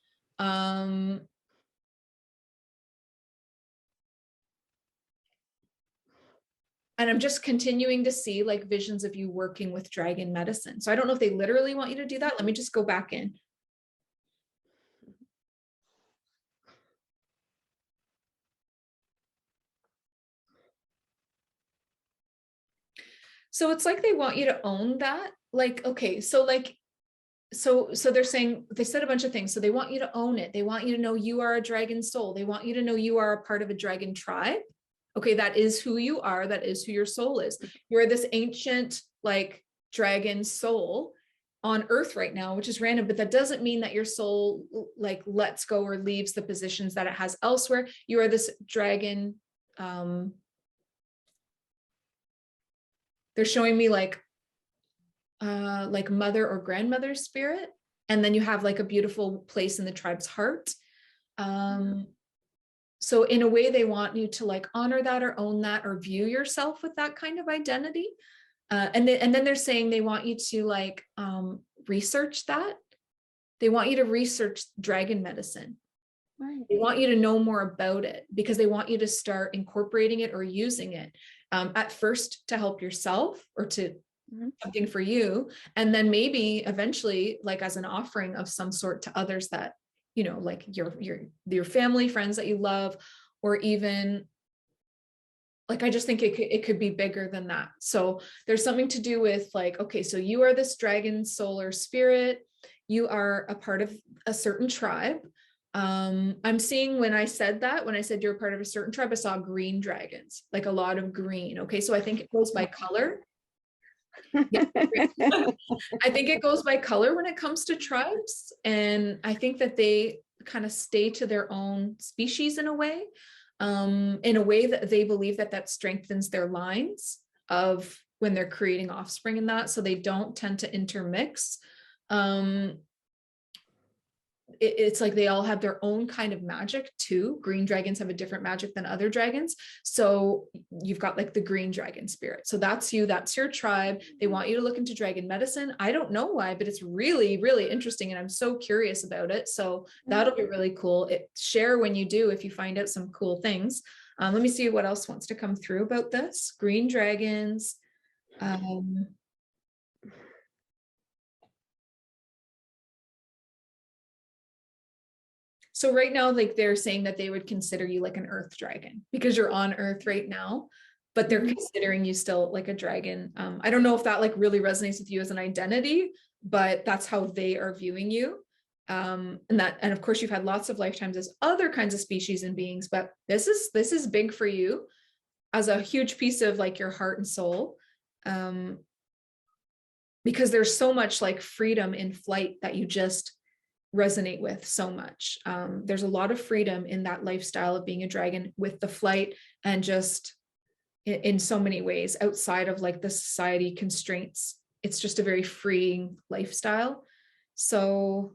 And I'm just continuing to see like visions of you working with dragon medicine. So I don't know if they literally want you to do that. Let me just go back in. So it's like they want you to own that. Like, okay, so like, so they're saying, they said a bunch of things. So they want you to own it. They want you to know you are a dragon soul. They want you to know you are a part of a dragon tribe. Okay, that is who you are. That is who your soul is. You're this ancient like dragon soul on earth right now, which is random, but that doesn't mean that your soul like lets go or leaves the positions that it has elsewhere. You are this dragon. They're showing me like mother or grandmother spirit. And then you have like a beautiful place in the tribe's heart. So in a way, they want you to like honor that or own that or view yourself with that kind of identity. And then they're saying they want you to like research that. They want you to research dragon medicine. Right. They want you to know more about it because they want you to start incorporating it or using it at first to help yourself or to something for you. And then maybe eventually like as an offering of some sort to others that, you know, like your family, friends that you love, or even like, I just think it could be bigger than that. So there's something to do with like, okay, so you are this dragon solar spirit. You are a part of a certain tribe. I'm seeing when I said you're a part of a certain tribe, I saw green dragons, like a lot of green. Okay. So I think it goes by color. Yeah. I think it goes by color when it comes to tribes. And I think that they kind of stay to their own species in a way that they believe that strengthens their lines of when they're creating offspring and that, so they don't tend to intermix. It's like they all have their own kind of magic too. Green dragons have a different magic than other dragons. So you've got like the green dragon spirit. So that's you, that's your tribe. They want you to look into dragon medicine. I don't know why, but it's really, really interesting. And I'm so curious about it. So that'll be really cool. Share when you do, if you find out some cool things. Let me see what else wants to come through about this. Green dragons. So right now, like they're saying that they would consider you like an earth dragon because you're on earth right now, but they're considering you still like a dragon. I don't know if that like really resonates with you as an identity, but that's how they are viewing you. And of course you've had lots of lifetimes as other kinds of species and beings, but this is big for you as a huge piece of like your heart and soul. Because there's so much like freedom in flight that you just resonate with so much. There's a lot of freedom in that lifestyle of being a dragon with the flight and just in so many ways outside of like the society constraints. It's just a very freeing lifestyle. So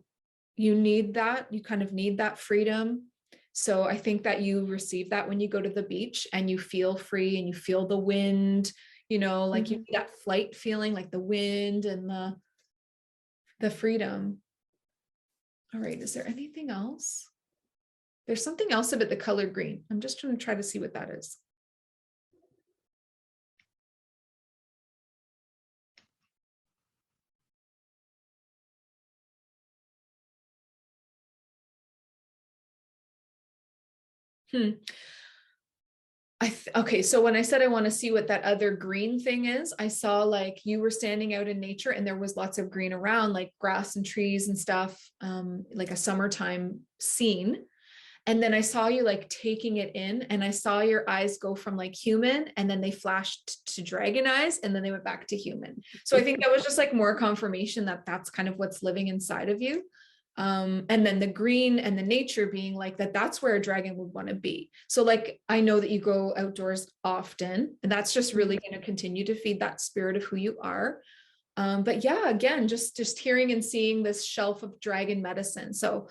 you need that, you kind of need that freedom. So I think that you receive that when you go to the beach and you feel free and you feel the wind, you know, like you need that flight feeling, like the wind and the freedom. All right, is there anything else? There's something else about the color green. I'm just going to try to see what that is. Okay, so when I said I want to see what that other green thing is, I saw like you were standing out in nature and there was lots of green around, like grass and trees and stuff, like a summertime scene. And then I saw you like taking it in and I saw your eyes go from like human and then they flashed to dragon eyes and then they went back to human. So I think that was just like more confirmation that that's kind of what's living inside of you. And then the green and the nature being like that's where a dragon would want to be. So like, I know that you go outdoors often and that's just really going to continue to feed that spirit of who you are. But yeah, again, just hearing and seeing this shelf of dragon medicine. So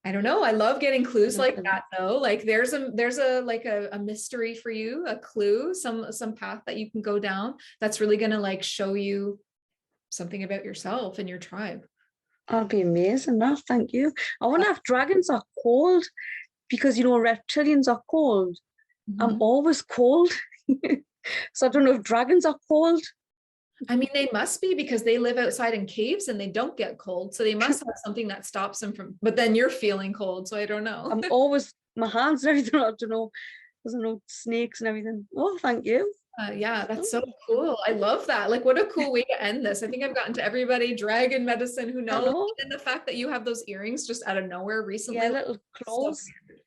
I don't know. I love getting clues like that though. Like there's a mystery for you, a clue, some path that you can go down. That's really going to like show you something about yourself and your tribe. That'd be amazing. No, thank you. I wonder if dragons are cold because, you know, reptilians are cold. I'm always cold. So I don't know if dragons are cold. I mean, they must be because they live outside in caves and they don't get cold. So they must have something that stops them from, but then you're feeling cold. So I don't know. I'm always, my hands and everything, I don't know. There's no snakes and everything. Oh, thank you. Yeah, that's so cool. I love that. Like, what a cool way to end this. I think I've gotten to everybody, dragon medicine, who knows? And the fact that you have those earrings just out of nowhere recently. Yeah, little claws.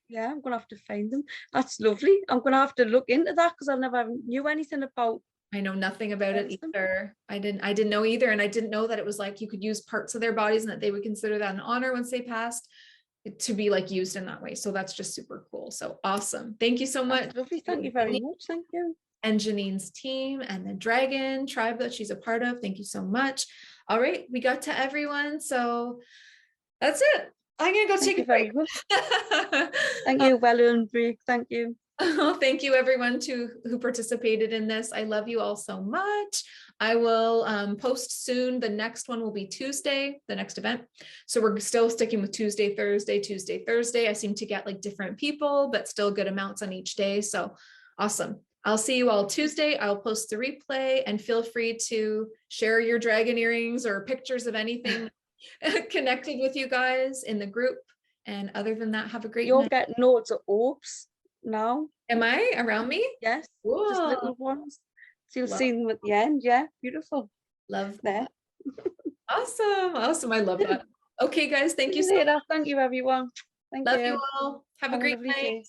Yeah, I'm gonna have to find them. That's lovely. I'm gonna have to look into that because I never knew anything about. I know nothing about it either. I didn't know either. And I didn't know that it was like you could use parts of their bodies and that they would consider that an honor once they passed to be like used in that way. So that's just super cool. So awesome. Thank you so much. That's lovely. Thank you very much. Thank you. And Janine's team and the dragon tribe that she's a part of. Thank you so much. All right, we got to everyone. So that's it. I'm gonna go take a break. Thank you. Well earned break. Thank you. Oh, thank you everyone who participated in this. I love you all so much. I will post soon. The next one will be Tuesday, the next event. So we're still sticking with Tuesday, Thursday, Tuesday, Thursday. I seem to get like different people, but still good amounts on each day. So awesome. I'll see you all Tuesday. I'll post the replay, and feel free to share your dragon earrings or pictures of anything connected with you guys in the group. And other than that, have a great You'll night. get notes of orbs now. Am I around me? Yes, just Cool. little ones. So you'll Love- see them at the end. Yeah, beautiful. Love There. Awesome. Awesome. I love that. Okay, guys. Thank See you you so much. later. Thank you, everyone. Thank Love you. you all. Have a Have a great lovely night. day.